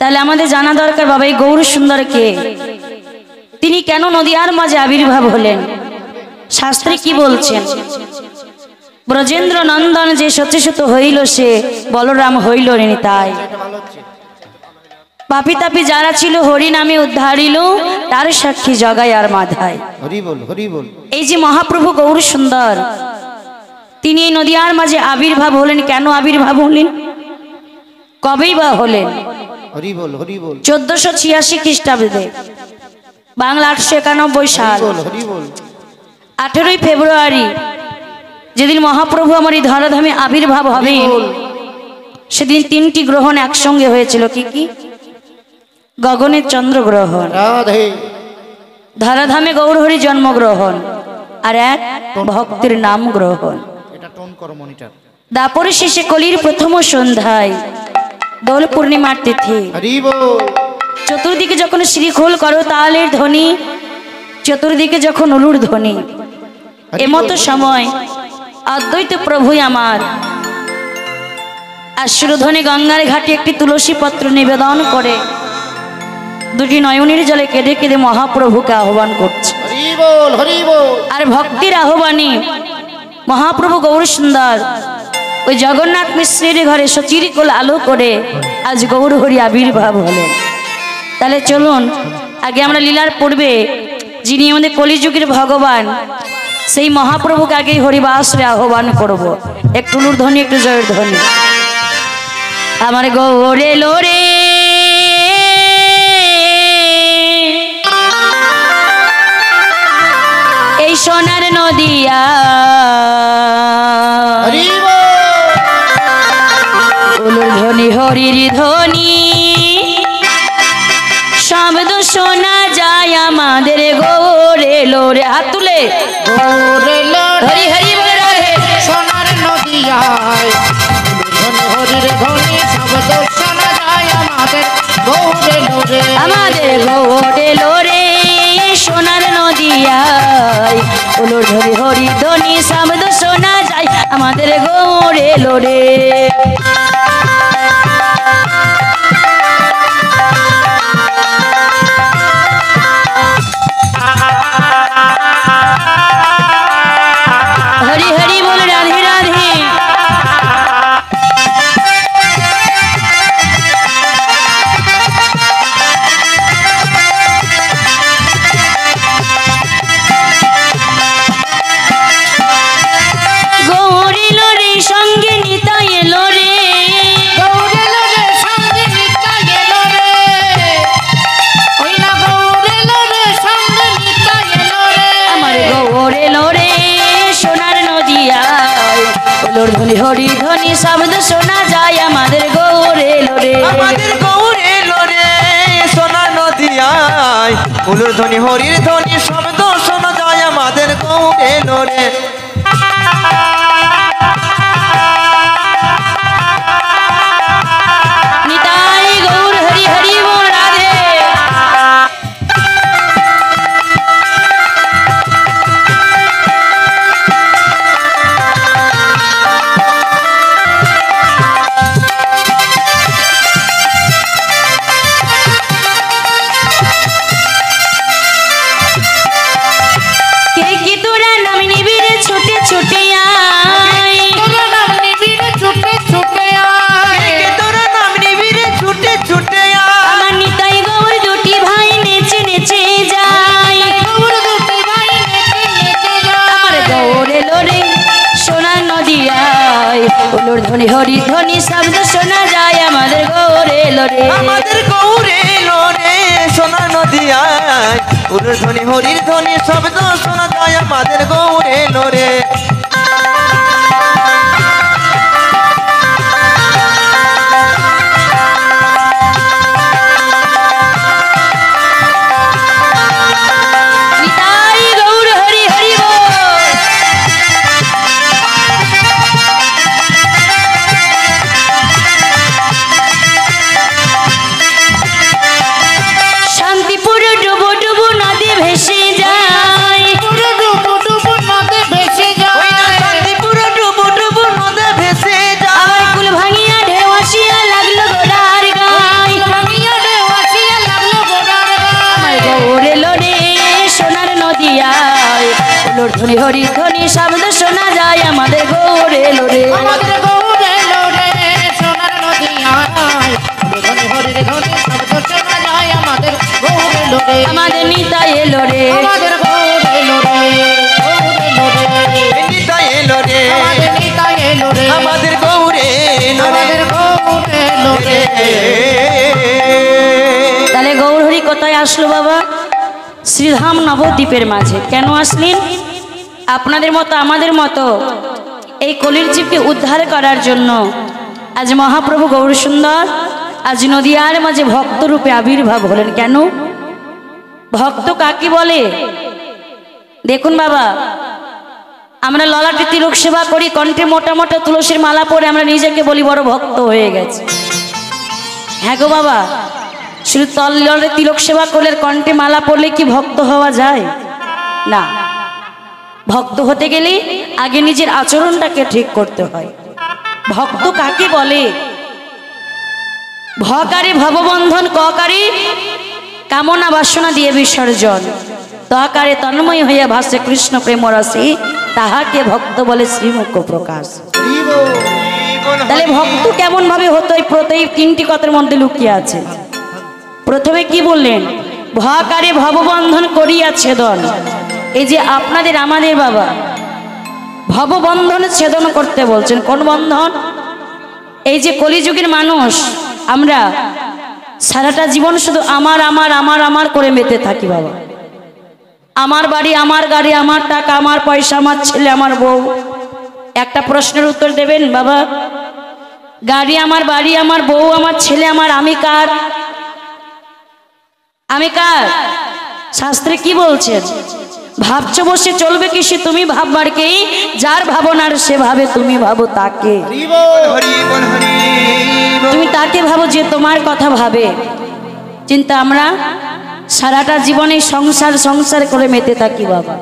তাহলে আমাদের জানা দরকার বাবা এই গৌর সুন্দর কে, তিনি কেন নদিয়ার মাঝে আবির্ভাব হলেন। শাস্ত্রে কি বলছেন, ব্রজেন্দ্র নন্দন যে সচেষ্ট হইল সে বলরাম হইল নিতাই। পাপি তাপি যারা ছিল হরি নামে উদ্ধারিল, তার সাক্ষী জগায় আর মাধায়। হরি বল হরি বল। এই যে মহাপ্রভু গৌর সুন্দর তিনি এই নদিয়ার মাঝে আবির্ভাব হলেন, কেন আবির্ভাব হলেন, কবেই বা হলেন? হরি বল হরি বল। 1486 খ্রিস্টাব্দে, বাংলা 891 সাল, 18ই ফেব্রুয়ারি, যেদিন মহাপ্রভু আমার এই ধরাধামে আবির্ভাব হবে, সেদিন 3টি গ্রহণ একসঙ্গে হয়েছিল। কি কি? গগনের চন্দ্র গ্রহণ, ধরাধামে গৌরহরি জন্মগ্রহণ, আর এক ভক্তের নাম গ্রহণ। দাপর শেষে কলির প্রথম সন্ধ্যায় দোল পূর্ণিমার তিথি, চতুর্দিকে যখন শ্রীখোল করো তালের ধ্বনি, চতুর্দিকে যখন উলুর ধ্বনি, এমতো সময় অদ্বৈত প্রভুই আমার আশ্রুধ্বনি গঙ্গার ঘাটে একটি তুলসী পত্র নিবেদন করে দুটি নয়নের জলে কেঁদে কেঁদে মহাপ্রভুকে আহ্বান করছে। আর ভক্তির আহ্বানে মহাপ্রভু গৌর সুন্দর ওই জগন্নাথ মিশ্রের ঘরে সচিরকোল আলো করে আজ গৌর হরি আবির্ভাব হলেন। তাহলে চলুন আগে আমরা লীলার পূর্বে যিনি আমাদের কলিযুগের ভগবান সেই মহাপ্রভুকে আগে হরিবাসরে আহ্বান করব। একটু উলুর ধ্বনি, একটু জয়ের ধ্বনি। আমার গৌরে লোরে এই সোনার নদিয়া, উলুর ধ্বনি হরির ধ্বনি, শব্দ শোনা যায় আমাদের গৌরে লোরে। হাত তুলে হরি হরি বলে রে। সোনার নদিয়ায় হরির ধ্বনি, শব্দ শোনা যায় আমাদের গৌরে লোরে। আমাদের গৌরে লোরে সোনার নদিয়ায়, উলুর ধ্বনি হরি ধ্বনি, শব্দ শোনা যায় আমাদের গৌরে লোরে। हरी हरी बोल राधे राधे। गौरी लोरे संगे निता एलो रे, गौरे लोरे संगे निता एलो रे, ओइला गौरे लोरे संगे निता एलो रे। আমার গৌরে লোরে সোনার নদিয়ায়, উলুর ধ্বনি হরি ধ্বনি, শব্দ শোনা যায় আমাদের গৌরে লোরে। আমাদের গৌরে লোরে সোনার নদিয়ায়, উলুর ধ্বনি হরির ধ্বনি, শব্দ শোনা যায় আমাদের গৌরে লোরে। নিতাই গৌর হরি হরি বল রাধে। কে কি তোরা নাম নিবি রে ছোটে ছোটে আয়, তোরা নাম নিবি রে ছুটে ছুটে আয়, কে তোরা নাম নিবি রে ছুটে ছুটে আমার নিতাই গৌর দুটি ভাই নেচে নেচে যায়। গৌর দুটি ভাই নেচে নেচে যায়। আমার গৌরে লোরে সোনার নদিয়ায়, উলুর ধ্বনি হরি ধ্বনি, শব্দ শোনা যায় আমাদের গৌরে লোরে। আমাদের গৌরে লোরে সোনার নদিয়ায়, উলুর ধ্বনি হরির ধ্বনি, শব্দ শোনা যায় আমাদের গৌরে লোরে। নিতাই গৌর হরি হরি বল। শান্তিপুর ডুবো ডুবো নদী ভেসে যায়, ধ্বনি হরি ধ্বনি শব্দ শোনা যায় আমাদের গৌর এলো রে। আমাদের গৌর এলো রে সোনার নদিয়ায় ধ্বনি হরির ধ্বনি শব্দ শোনা যায় আমাদের গৌর এলো রে। আমাদের নিতাই এলো রে। আমাদের গৌর এলো রে গৌর এলো রে নিতাই এলো রে আমাদের নিতাই এলো রে আমাদের গৌরে এলো রে। আমাদের গৌর এলো রে। তাহলে গৌর হরি কোথায় আসলো বাবা? শ্রীধাম নবদ্বীপের মাঝে। কেন আসলেন? আপনাদের মতো আমাদের মতো এই কলির জীবকে উদ্ধার করার জন্য আজ মহাপ্রভু গৌর সুন্দর আজ নদিয়ার মাঝে ভক্ত রূপে আবির্ভাব হলেন। কেন? ভক্ত কাকে বলে? দেখুন বাবা, আমরা ললাটে তিলক সেবা করি, কণ্ঠে মোটা মোটা তুলসীর মালা পরে আমরা নিজেকে বলি বড় ভক্ত হয়ে গেছে। হ্যাঁ গো বাবা, শুধু তললরে তিলক সেবা করলে কণ্ঠে মালা পড়লে কি ভক্ত হওয়া যায়? না, ভক্ত হতে গেলে আগে নিজের আচরণটাকে ঠিক করতে হয়। ভক্ত কাকে বলে? ভকারে ভববন্ধন, ককারে কামনা বাসনা দিয়ে বিসর্জন, তকারে তন্ময় হইয়া ভাসে কৃষ্ণ প্রেম রসে, তাহাকে ভক্ত বলে শ্রীমুখ প্রকাশ। তাহলে ভক্ত কেমন ভাবে হতো? এই তিনটি কথার মধ্যে লুকিয়ে আছে। প্রথমে কি বললেন? ভকারে ভববন্ধন করিয়া ছেদন। এই যে আপনাদের আমাদের বাবা ভববন্ধন ছেদন করতে বলছেন। কোন বন্ধন? এই যে কলিযুগের মানুষ আমরা সারাটা জীবন শুধু আমার আমার আমার আমার করে মেতে থাকি বাবা। আমার বাড়ি, আমার গাড়ি, আমার টাকা, আমার পয়সা, আমার ছেলে, আমার বউ। একটা প্রশ্নের উত্তর দেবেন বাবা? গাড়ি আমার, বাড়ি আমার, বউ আমার, ছেলে আমার, আমি কার? আমি কার? শাস্ত্রে কি বলছেন? ভাবছো বসে চলবে কি সে তুমি ভাববার কে? যার ভাবনার সে ভাবে তুমি ভাবো তাকে। তুমি তাকে ভাবো যে তোমার কথা ভাবে। চিন্তা আমরা সারাটা জীবনে সংসার সংসার করে মেতে থাকি বাবা।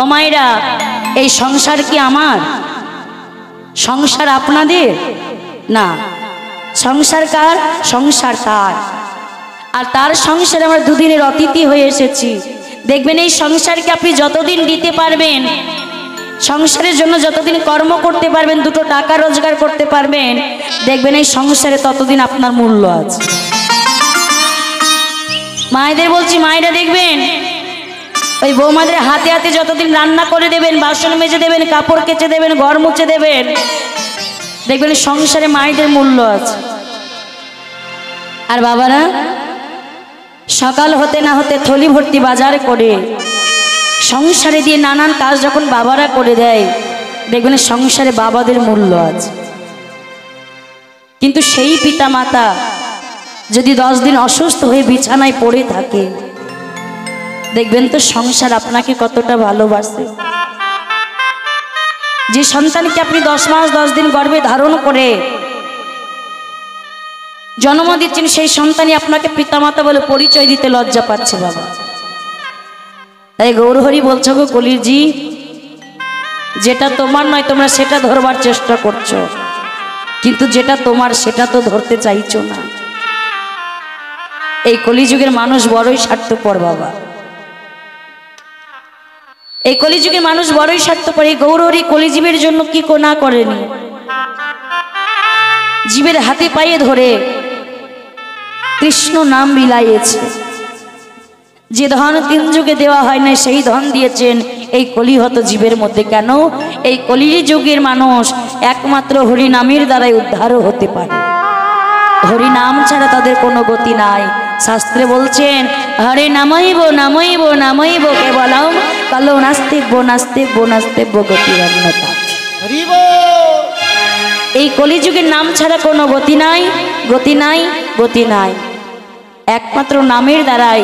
ও মায়েরা, এই সংসার কি আমার? সংসার আপনাদের না। সংসার কার? সংসার তার। আর তার সংসারে আমরা দুদিনের অতিথি হয়ে এসেছি। দেখবেন এই সংসারকে আপনি যতদিন দিতে পারবেন, সংসারের জন্য যতদিন কর্ম করতে পারবেন, দুটো টাকা রোজগার করতে পারবেন, দেখবেন এই সংসারে ততদিন আপনার মূল্য আছে। মায়েদের বলছি, মায়েরা দেখবেন ওই বৌমাদের হাতে হাতে যতদিন রান্না করে দেবেন, বাসন মেজে দেবেন, কাপড় কেচে দেবেন, ঘর মুছে দেবেন, দেখবেন সংসারে মায়েদের মূল্য আছে। আর বাবারা সকাল হতে না হতে থলি ভর্তি বাজার করে সংসারে দিয়ে নানান কাজ যখন বাবারা করে দেয়, দেখবেন সংসারে বাবাদের মূল্য আছে। কিন্তু সেই পিতা মাতা যদি 10 দিন অসুস্থ হয়ে বিছানায় পড়ে থাকে, দেখবেন তো সংসার আপনাকে কতটা ভালোবাসে। যে সন্তানকে আপনি 10 মাস 10 দিন গর্ভে ধারণ করে জন্ম দিচ্ছেন, সেই সন্তানই আপনাকে পিতামাতা বলে পরিচয় দিতে লজ্জা পাচ্ছে বাবা। তাই গৌরহরি বলছো গো কলিজি, যেটা তোমার নয় তোমরা সেটা ধরবার চেষ্টা করছো, কিন্তু যেটা তোমার সেটা তো ধরতে চাইছো না। এই কলিযুগের মানুষ বড়ই স্বার্থপর বাবা। এই কলিযুগের মানুষ বড়ই স্বার্থপর। এই গৌরহরি কলিজীবের জন্য কি না করেনি? জীবের হাতে পায়ে ধরে কৃষ্ণ নাম বিলাইয়েছে। যে ধন 3 যুগে দেওয়া হয় না সেই ধন দিয়েছেন এই কলিহত জীবের মধ্যে। কেন? এই কলির যুগের মানুষ একমাত্র হরি নামের দ্বারাই উদ্ধারও হতে পারে। হরি নাম ছাড়া তাদের কোনো গতি নাই। শাস্ত্রে বলছেন হরে নামইব নামইব নামইব কেবলম কালো নাস্তিব নাস্তিব নাস্তিব গতিরন্যতা। এই কলিযুগের নাম ছাড়া কোনো গতি নাই, গতি নাই, গতি নাই। একমাত্র নামের দ্বারাই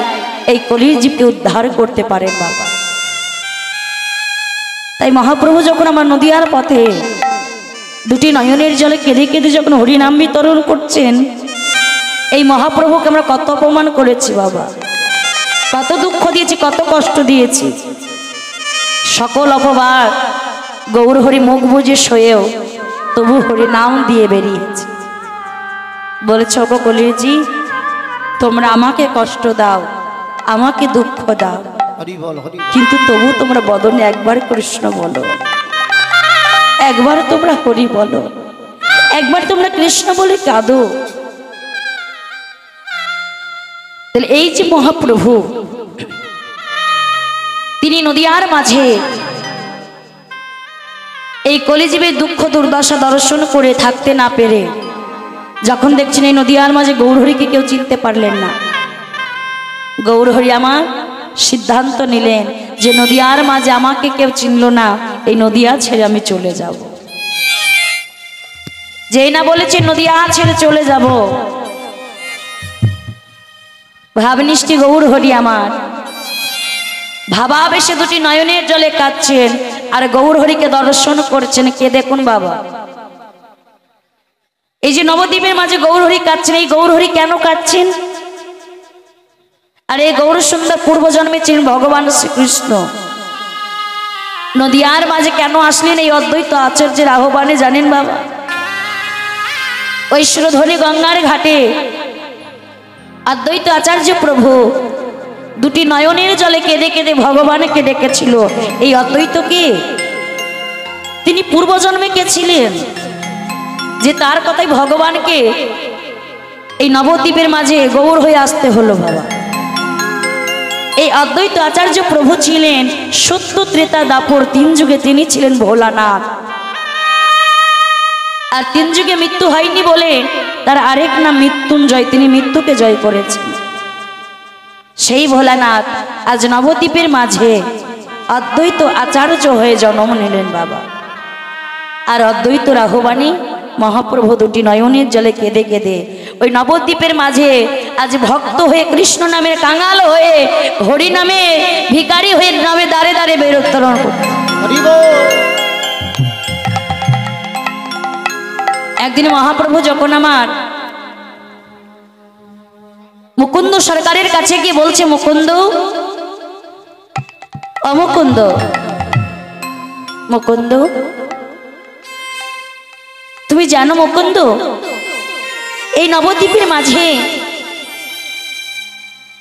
এই কলির জীবকে উদ্ধার করতে পারেন বাবা। তাই মহাপ্রভু যখন আমার নদিয়ার পথে দুটি নয়নের জলে কেঁদে কেঁদে যখন হরিনাম বিতরণ করছেন, এই মহাপ্রভুকে আমরা কত অপমান করেছি বাবা, কত দুঃখ দিয়েছি, কত কষ্ট দিয়েছি। সকল অপবাদ গৌরহরি মুখ বুঝে শোয়েও তবু হরি নাম দিয়ে বেরিয়েছে। বলেছ গো কলিজি, তোমরা আমাকে কষ্ট দাও, আমাকে দুঃখ দাও, হরি বল হরি বল। কিন্তু তবু তোমরা বদনে একবার কৃষ্ণ বলো, একবার তোমরা হরি বলো, একবার তোমরা কৃষ্ণ বলে কাঁদো। তাহলে এই যে মহাপ্রভু তিনি নদিয়ার মাঝে এই কলিজীবের দুঃখ দুর্দশা দর্শন করে থাকতে না পেরে যখন দেখছেন এই নদিয়ার মাঝে গৌরহরিকে কেউ চিনতে পারলেন না, গৌরহরি আমার সিদ্ধান্ত নিলেন যে নদিয়ার মাঝে আমাকে কেউ চিনল না, এই নদিয়া ছেড়ে আমি চলে যাব। যেই না বলেছে নদিয়া ছেড়ে চলে যাব, ভাবনিষ্ঠী গৌরহরি আমার ভাবাবেশে দুটি নয়নের জলে কাঁদছেন আর গৌরহরিকে দর্শন করছেন। কে দেখুন বাবা, এই যে নবদ্বীপের মাঝে গৌরহরি কাঁদছেন, এই গৌরহরি কেন কাঁদছেন? আর এই গৌর সুন্দর পূর্বজন্মে ছিলেন ভগবান শ্রীকৃষ্ণ। নদিয়ার মাঝে কেন আসলেন এই অদ্বৈত আচার্যের আহ্বানে জানেন বাবা? ঐশ্বরধ্বনি গঙ্গার ঘাটে অদ্বৈত আচার্য প্রভু দুটি নয়নের জলে কেঁদে কেঁদে ভগবানকে ডেকেছিল। এই অদ্বৈত কে? তিনি পূর্বজন্মে কে ছিলেন যে তার কথাই ভগবানকে এই নবদ্বীপের মাঝে গৌর হয়ে আসতে হলো বাবা। এই অদ্বৈত আচার্য প্রভু ছিলেন সত্য ত্রেতা দাপর তিন যুগে তিনি ছিলেন ভোলানাথ। আর তিন যুগে মৃত্যু হয়নি বলে তার আরেক নাম মৃত্যুঞ্জয়, তিনি মৃত্যুকে জয় করেছেন। সেই ভোলানাথ আজ নবদ্বীপের মাঝে অদ্বৈত আচার্য হয়ে জন্ম নিলেন বাবা। আর অদ্বৈত রাঘবাণী মহাপ্রভু দুটি নয়নের জলে কেঁদে কেঁদে ওই নবদ্বীপের মাঝে আজ ভক্ত হয়ে কৃষ্ণ নামের কাঙাল হয়ে হরি নামে ভিখারি হয়ে নামে দাঁড়ে দাঁড়ে বেরোত্তরণ করত। একদিন মহাপ্রভু যখন আমার মুকুন্দ সরকারের কাছে গিয়ে বলছে, মুকুন্দ, অমুকুন্দ, মুকুন্দ, তুমি জানো মুকুন্দ এই নবদ্বীপের মাঝে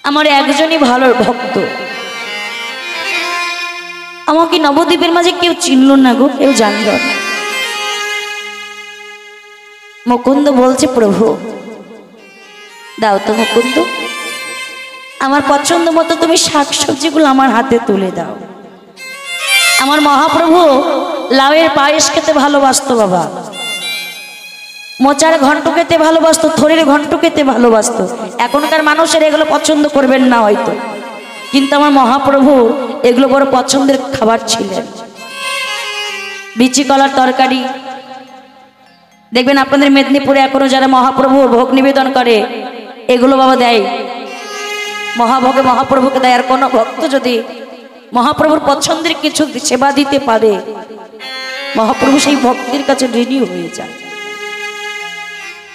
আমার একজনই ভালো ভক্ত, আমাকে নবদ্বীপের মাঝে কেউ চিনল না গো, কেউ জানল না। মুকুন্দ বলছে, প্রভু দাও তো মুকুন্দ, আমার পছন্দ মতো তুমি শাকসবজিগুলো আমার হাতে তুলে দাও। আমার মহাপ্রভু লাউয়ের পায়েস খেতে ভালোবাসতো বাবা, মোচার ঘন্ট খেতে ভালোবাসতো, থরের ঘন্ট খেতে ভালোবাসতো। এখনকার মানুষের এগুলো পছন্দ করবেন না হয়তো, কিন্তু আমার মহাপ্রভু এগুলো বড় পছন্দের খাবার ছিলেন। বিচি কলার তরকারি দেখবেন আপনাদের মেদিনীপুরে এখনো যারা মহাপ্রভুর ভোগ নিবেদন করে এগুলো বাবা দেয়, মহাভোগে মহাপ্রভুকে দেয়। আর কোনো ভক্ত যদি মহাপ্রভুর পছন্দের কিছু সেবা দিতে পারে মহাপ্রভু সেই ভক্তির কাছে ঋণী হয়ে যায়।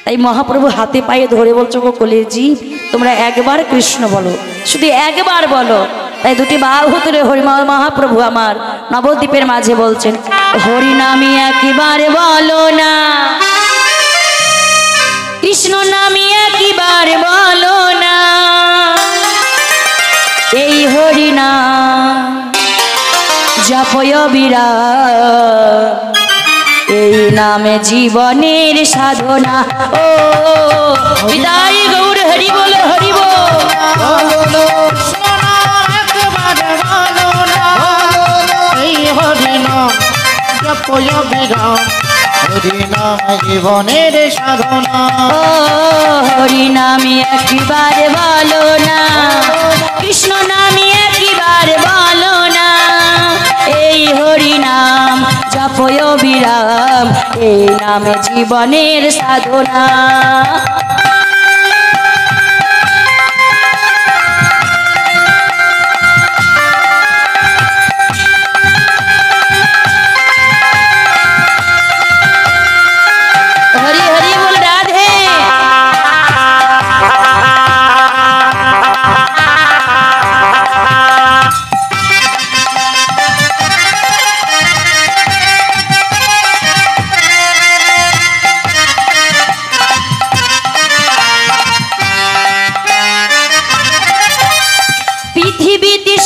তাই মহাপ্রভু হাতে পায়ে ধরে বলছো, গো কলিজি তোমরা একবার কৃষ্ণ বলো, শুধু একবার বলো। তাই দুটি বাহু তুলে হরি মহাপ্রভু আমার নবদ্বীপের মাঝে বলছেন, হরি নামি একবার বলো না, কৃষ্ণ নামি একবার বলো না, এই হরি নাম জপয় বিরাম, এই নামে জীবনের সাধনা। ও বিদায় গৌর হরি বল, হরি বল। জীবনের সাধনা। হরি নামে একবার বলো না, কৃষ্ণ নামে একবার বলো না, এই হরি নাম জপয় বিরাম, এই নামে জীবনের সাধনা। হরি হরি বল, রাধে।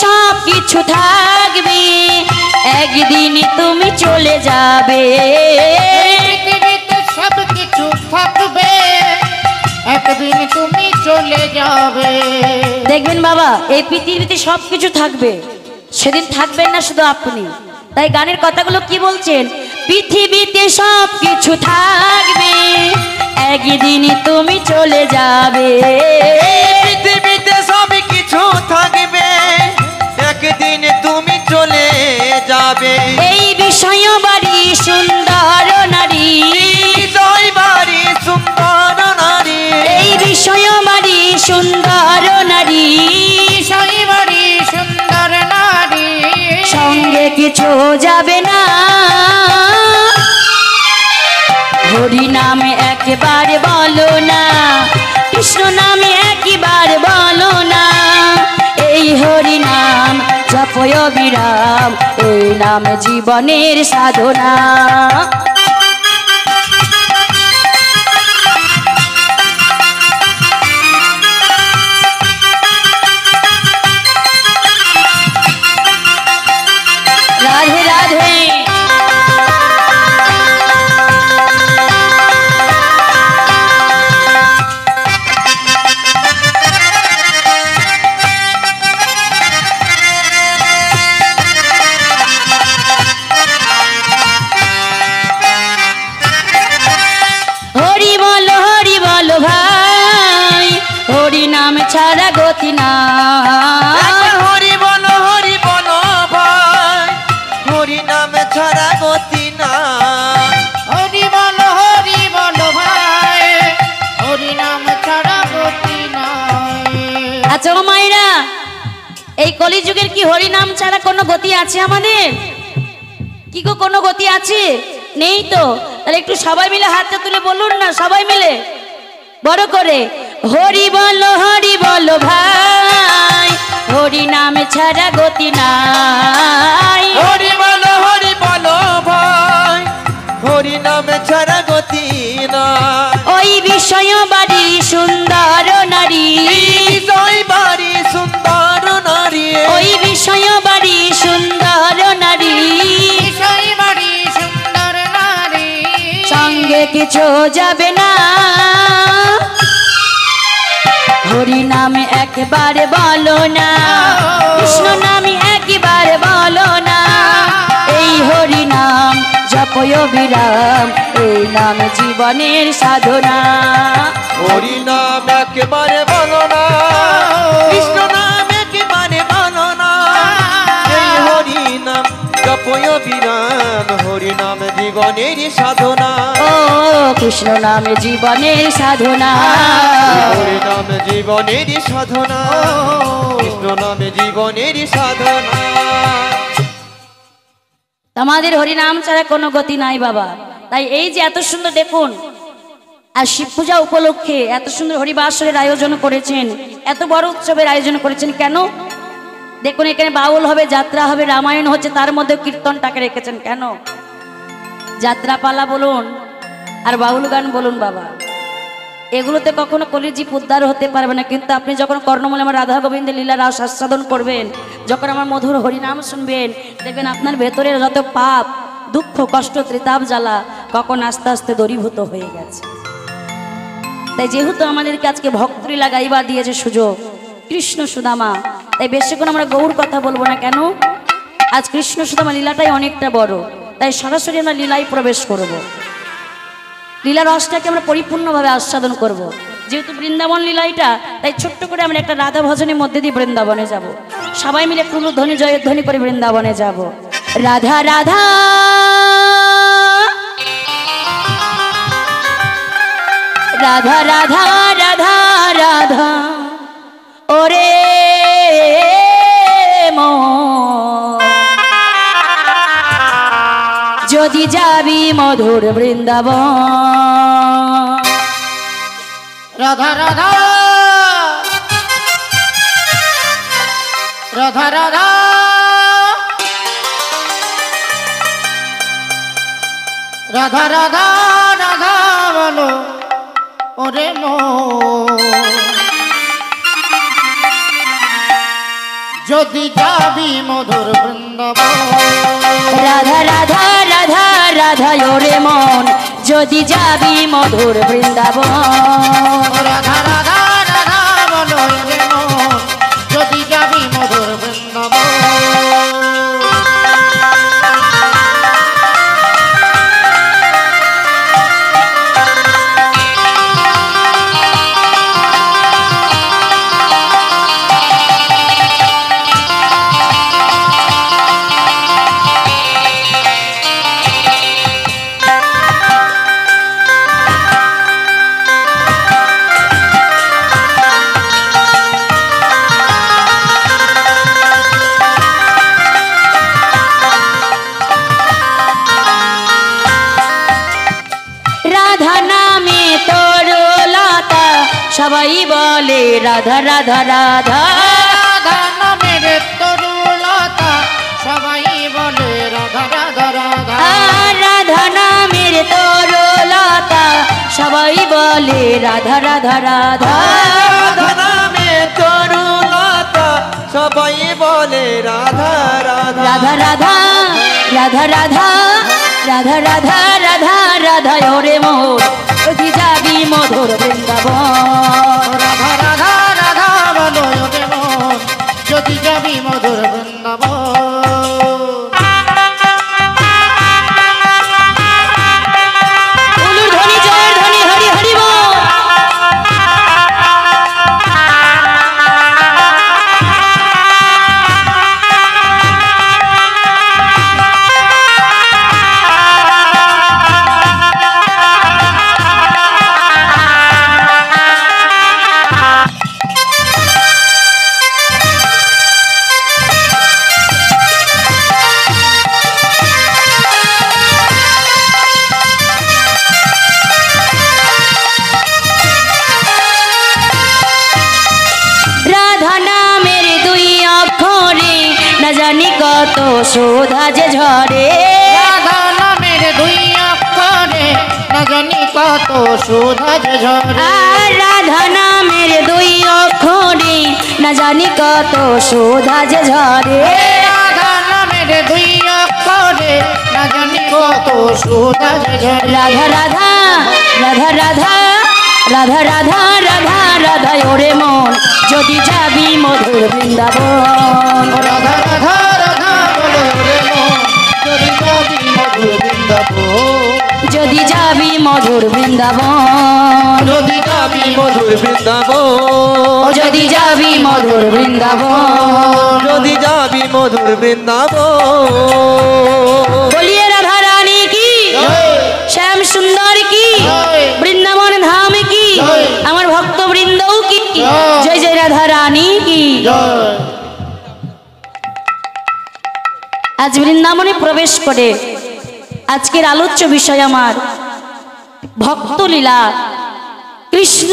সব কিছু থাকবে, একদিন তুমি চলে যাবে। পৃথিবীতে সব কিছু থাকবে, একদিন তুমি চলে যাবে। দেখবেন বাবা, এই পৃথিবীতে সব কিছু থাকবে, সেদিন থাকবেন না শুধু আপনি। তাই গানের কথাগুলো কি বলছেন? পৃথিবীতে সব কিছু থাকবে, একদিন তুমি চলে যাবে। পৃথিবীতে সব কিছু থাকবে, একদিন তুমি চলে যাবে। এই বিষয় বাড়ি সুন্দর নারী, জয় বাড়ি সুন্দর নারী, এই বিষয় বাড়ি সুন্দর নারী, বিষয়বাড়ি সুন্দর নারী, সঙ্গে কিছু যাবে না। হরি নামে একবার বলো না, কৃষ্ণ নামে একবার বলো না। এই হরি নাম জপয় বিরাম, এই নাম জীবনের সাধনা। রাধে রাধে। হরি বলো ভাই, হরি নাম ছাড়া গতি নাই। হরি বলো ভাই, হরি নাম ছাড়া গতি না। হরি বলো ভাই, হরি নাম ছাড়া গতি নাই। আচ্ছা ও মায়েরা, এই কলিযুগের কি হরি নাম ছাড়া কোনো গতি আছে আমাদের? কি গো, কোনো গতি আছে? নেই তো। তাহলে একটু সবাই মিলে হাতটা তুলে বলুন না, সবাই মিলে বড় করে, হরি বলো ভাই, হরি নাম ছাড়া গতি নাই। হরি বলো ভাই, হরি নাম ছাড়া গতি না। ওই বিষয় বাড়ি সুন্দর নারী, জয় বাড়ি সুন্দর নারী, ওই বিষয় বাড়ি সুন্দর নারী, বিষয়বাড়ি সুন্দর নারী, সঙ্গে কিছু যাবে না। হরি নামে একবার বলো না, কৃষ্ণ নামে একবার বলো না। এই হরি নাম জপয় বিরাম, এই নাম জীবনের সাধনা। হরি নাম একেবারে বলো না, কৃষ্ণ নাম একেবারে বলো না। এই হরি নাম জপয় বিরাম, হরি নাম জীবনের সাধনা। ও কৃষ্ণ নামে জীবনের সাধনা, হরি নাম জীবনের সাধনা, কৃষ্ণ নামে জীবনের সাধনা। আমাদের হরিনাম ছাড়া কোনো গতি নাই বাবা। তাই এই যে এত সুন্দর দেখুন, আর শিব পূজা উপলক্ষে এত সুন্দর হরিবাসরের আয়োজন করেছেন, এত বড় উৎসবের আয়োজন করেছেন কেন? দেখুন এখানে বাউল হবে, যাত্রা হবে, রামায়ণ হচ্ছে, তার মধ্যে কীর্তনটাকে রেখেছেন কেন? যাত্রাপালা বলুন আর বাউল গান বলুন বাবা, এগুলোতে কখনো কলিজীব উদ্ধার হতে পারবে না। কিন্তু আপনি যখন কর্ণমূলে আমার রাধা গোবিন্দের লীলা রাস আস্বাদন করবেন, যখন আমার মধুর হরিনাম শুনবেন, দেখবেন আপনার ভেতরের যত পাপ, দুঃখ, কষ্ট, ত্রিতাপ, জ্বালা কখন আস্তে আস্তে দূরীভূত হয়ে গেছে। তাই যেহেতু আমাদেরকে আজকে ভক্তি লাগাইবার দিয়েছে সুযোগ কৃষ্ণ সুদামা, তাই বেশিক্ষণ আমরা গৌর কথা বলবো না কেন? আজ কৃষ্ণ সুদামা লীলাটাই অনেকটা বড়, তাই সরাসরি আমরা লীলায় প্রবেশ করব। লীলা রসটাকে আমরা পরিপূর্ণভাবে আস্বাদন করব। যেহেতু বৃন্দাবন লীলাইটা, তাই ছোট্ট করে আমরা একটা রাধা ভজনের মধ্যে দিয়ে বৃন্দাবনে যাব। সবাই মিলে কোনো ধ্বনি জয়ের ধ্বনি করে বৃন্দাবনে যাব। রাধা রাধা রাধা রাধা রাধা রাধা ওরে যদি যাবি মধুর বৃন্দাবন। রাধা রাধা রাধা রাধা রাধা রাধা রাধা বলো ওরে মো, যদি যাবি মধুর বৃন্দাবন রাধা রাধা রাধা রাধা ওরে মন যদি যাবি মধুর বৃন্দাবন রাধা রাধা রাধা বলো রে মন যদি যাবি মধুর বৃন্দাবন সবাই বলে রাধা রাধা রাধা রাধা নামের তরুলতা সবাই বলে রাধা রাধা রাধা রাধা নামের তরুলতা সবাই বলে রাধা রাধা রাধা রাধা নামে তরুলতা সবাই বলে রাধা রাধা রাধা রাধা রাধা রাধা রাধা রাধা রাধা রাধা ওরে মোর যদি যাবি মধুর বৃন্দাবন রাধা রাধা রাধা বলো রে মন যদি যাবি মধুর বৃন্দাবন উলুর ধ্বনি জয়ের ধ্বনি হরি হরি বল জানি কত সুধা যে ঝরে রাধা নামের দুই অক্ষরে না জানি কত সুধা যে ঝরে রাধা নামের দুই অক্ষরে না জানি কত সুধা যে ঝরে রাধা নামের দুই অক্ষরে না জানি কত সুধা যে ঝরে রাধা রাধা রাধা রাধা রাধা রাধা রাধা রাধা ওরে মন যদি যাবি মধুর বৃন্দাবন রাধা রাধা রাধা বলো রে মন যদি যাবি মধুর বৃন্দাবন যদি যাবি মধুর বৃন্দাবন যদি যাবি মধুর বৃন্দাবন যদি যাবি মধুর বৃন্দাবন যদি যাবি মধুর বৃন্দাবন বলিয়ে রাধা রানী কি শ্যাম সুন্দর কি বৃন্দাবন ধাম কি আমার ভক্ত বৃন্দও কি জয় জয় রাধা রানী কি আজ বৃন্দাবনে প্রবেশ করে আজকের আলোচ্য বিষয় আমার ভক্ত লীলা কৃষ্ণ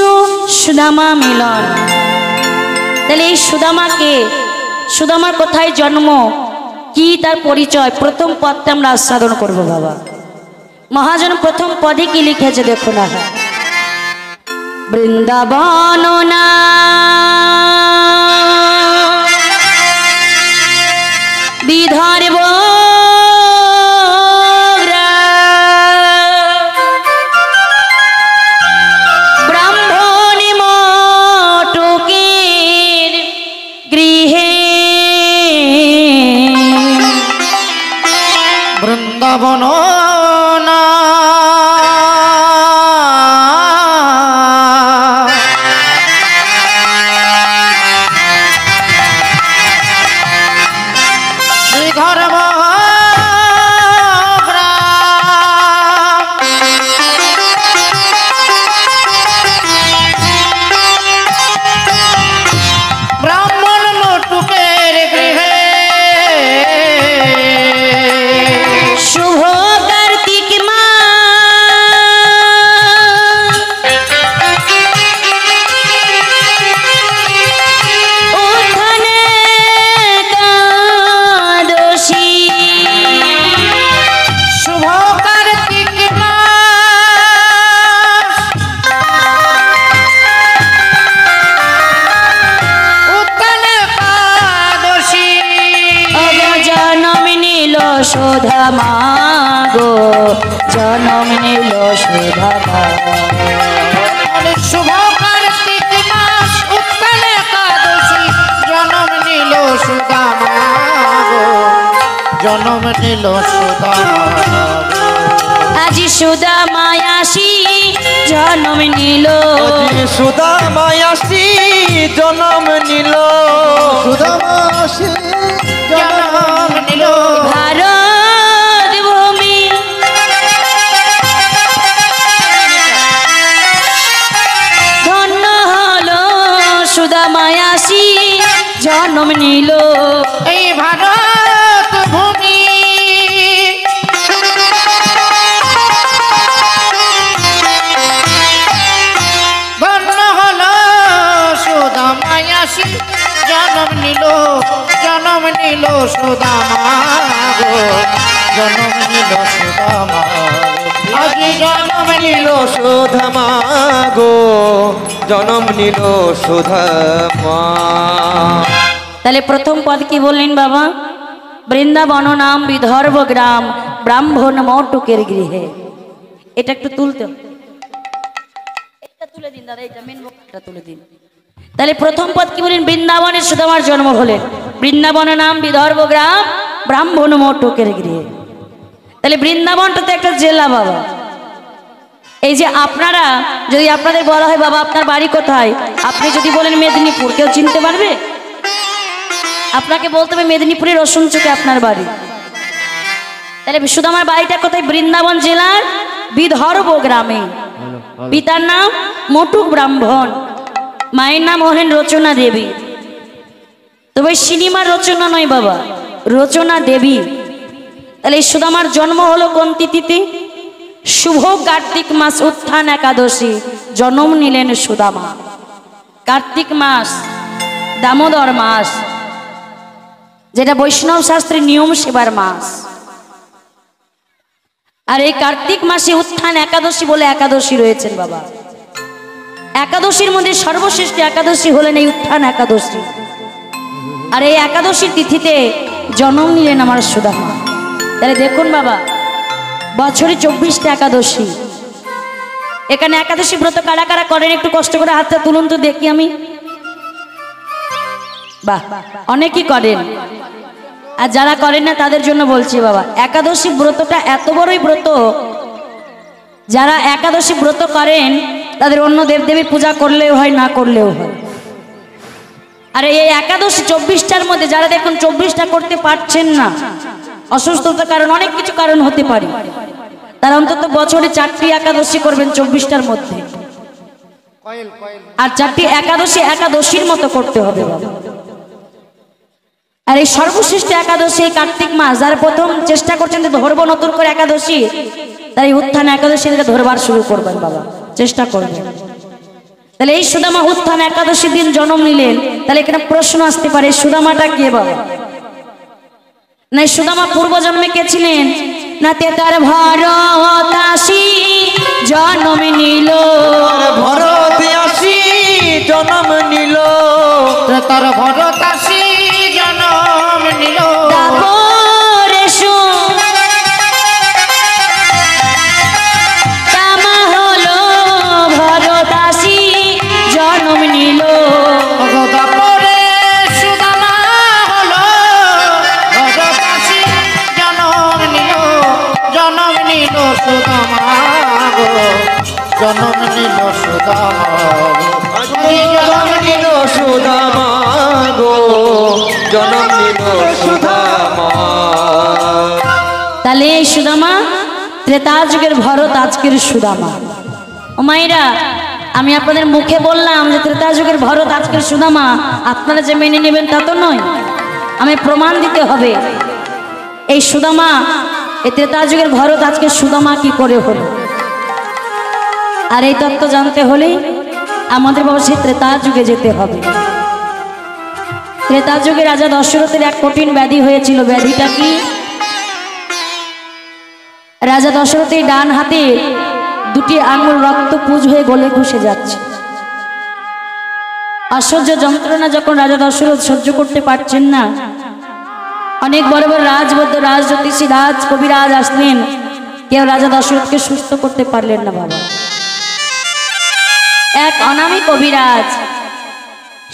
সুদামা মিলন। তাহলে এই সুদামাকে সুদামার কোথায় জন্ম কি তার পরিচয় প্রথম পদটা আমরা আস্বাদন করব বাবা। মহাজন প্রথম পদে কি লিখেছে দেখো না, বৃন্দাবন না বিদর্ভ ব্রাহ্মণী মটুকের গৃহে বৃন্দাবন না বিদর্ভ ব্রাহ্মণ মটুকের গৃহে শুভ সুধা মাগো জনম নিল সুধা মা। শুভ কার্তিক মাস উত্তাল একাদশী জনম নিল সুদামা গো জনম নিল সুদামা। আজি সুধা মায়াসী জনম নিল সুধা মায়াসী জনম নিল সুদামাসী জনম নিল ভারত ভূমি ধন্য হলো সুধা মায়াসী জনম নিল। এই ভারত ভূমি ধন্য হলো সুদামায়াসী জনম নিল সুদামা গো জনম নিল সুদামা আজি জনম নিল সুধা মাগো জনম নিল সুধা মা। তাহলে প্রথম পদ কি বললেন বাবা? বৃন্দাবন নাম বিদর্ভ গ্রাম ব্রাহ্মণ মৌটুকের গৃহে। এটা একটু তুলতে হবে। এটা তুলে দিন দাদা, এটা মেন বক্তব্যটা তুলে দিন। তাহলে প্রথম পদ কি বলেন? বৃন্দাবনে সুদামার জন্ম হলেন। বৃন্দাবন নাম বিদর্ভ গ্রাম ব্রাহ্মণ মৌটুকের গৃহে। তাহলে বৃন্দাবনটা তো একটা জেলা বাবা। এই যে আপনারা যদি আপনাদের বলা হয় বাবা আপনার বাড়ি কোথায়, আপনি যদি বলেন মেদিনীপুর, কেউ চিনতে পারবে? আপনাকে বলতে হবে মেদিনীপুরের রসুনচকে আপনার বাড়ি। তাহলে সুদামার বাড়িটা কোথায়? বৃন্দাবন জেলার বিদর্ভ গ্রামে। পিতার নাম মটুক ব্রাহ্মণ, মায়ের নাম হলেন রচনা দেবী। তবে সিনেমার রচনা নয় বাবা, রচনা দেবী। তাহলে এই সুদামার জন্ম হলো কোন তিথিতে? শুভ কার্তিক মাস উত্থান একাদশী জন্ম নিলেন সুদামা। কার্তিক মাস দামোদর মাস, যেটা বৈষ্ণব শাস্ত্রের নিয়ম সেবার মাস। আর এই কার্তিক মাসে উত্থান একাদশী বলে একাদশী রয়েছেন বাবা। একাদশীর মধ্যে সর্বশ্রেষ্ঠ একাদশী হলেন এই উত্থান একাদশী। আর এই একাদশীর তিথিতে জন্ম নিলেন আমার সুদামা। তাহলে দেখুন বাবা, বছরে 24টা একাদশী। এখানে একাদশী ব্রত কারা কারা করেন একটু কষ্ট করে হাতটা তুলুন তো দেখি আমি। বাহ, অনেকেই করেন। আর যারা করেন না তাদের জন্য বলছি বাবা, একাদশী ব্রতটা এত বড়ই ব্রত, যারা একাদশী ব্রত করেন তাদের অন্য দেবদেবীর পূজা করলেও হয়, না করলেও হয়। আর এই একাদশী 24টার মধ্যে যারা দেখুন 24টা করতে পারছেন না, অসুস্থতার কারণ, অনেক কিছু কারণ হতে পারে, তারা অন্তত বছরে 4টি একাদশী করবেন 24টার মধ্যে। আর 4টি একাদশী একাদশীর মতো করতে হবে বাবা। আর এই সর্বশ্রেষ্ঠ একাদশী এই কার্তিক মাস, যারা প্রথম চেষ্টা করছেন যে ধরবো নতুন করে একাদশী, তাই উত্থান একাদশী ধরবার শুরু করবেন বাবা, চেষ্টা করবেন। তাহলে এই সুদামা উত্থান একাদশী দিন জন্ম নিলেন। তাহলে এখানে প্রশ্ন আসতে পারে, সুদামাটা কে বাবা? না সুদামা পূর্বজন্মে কে ছিলেন? না তেতার ভরত আসি জন্ম নিল, ভরত আসি জন্ম নিল, তার ভরত আসি জন্ম নিল তারপরে সুদামা হলো ভরত আসি জন্ম নিল। তারপরে সুদামা হলো ভরত আসি জন্ম নিল সুদামা গো জন্ম নিল সুদামা জন্ম নিল সুদামা গো জন্ম নিল সুদামা। তাহলে এই সুদামা ত্রেতা যুগের ভরত, আজকের সুদামা। ও মায়েরা, আমি আপনাদের মুখে বললাম যে ত্রেতা যুগের ভরত আজকের সুদামা, আপনারা যে মেনে নেবেন তা তো নয়, আমি প্রমাণ দিতে হবে। এই সুদামা, এই ত্রেতা যুগের ভরত আজকে সুদামা কি করে হলো। আর এই তত্ত্ব জানতে হলে আমাদের বাবা সেই ত্রেতা যুগে যেতে হবে। ত্রেতা যুগে রাজা দশরথের এক কঠিন ব্যাধি হয়েছিল। ব্যাধিটা কি? রাজা দশরথের ডান হাতে 2টি আঙুল রক্তপুঁজ হয়ে গলে ঘুষে যাচ্ছে। অসহ্য যন্ত্রণা যখন রাজা দশরথ সহ্য করতে পারছেন না, অনেক বড় বড় রাজবদ্ধ রাজ জ্যোতিষী রাজ কবিরাজ আসলেন, কেউ রাজা দশরথকে সুস্থ করতে পারলেন না বাবা। এক অনামী কবিরাজ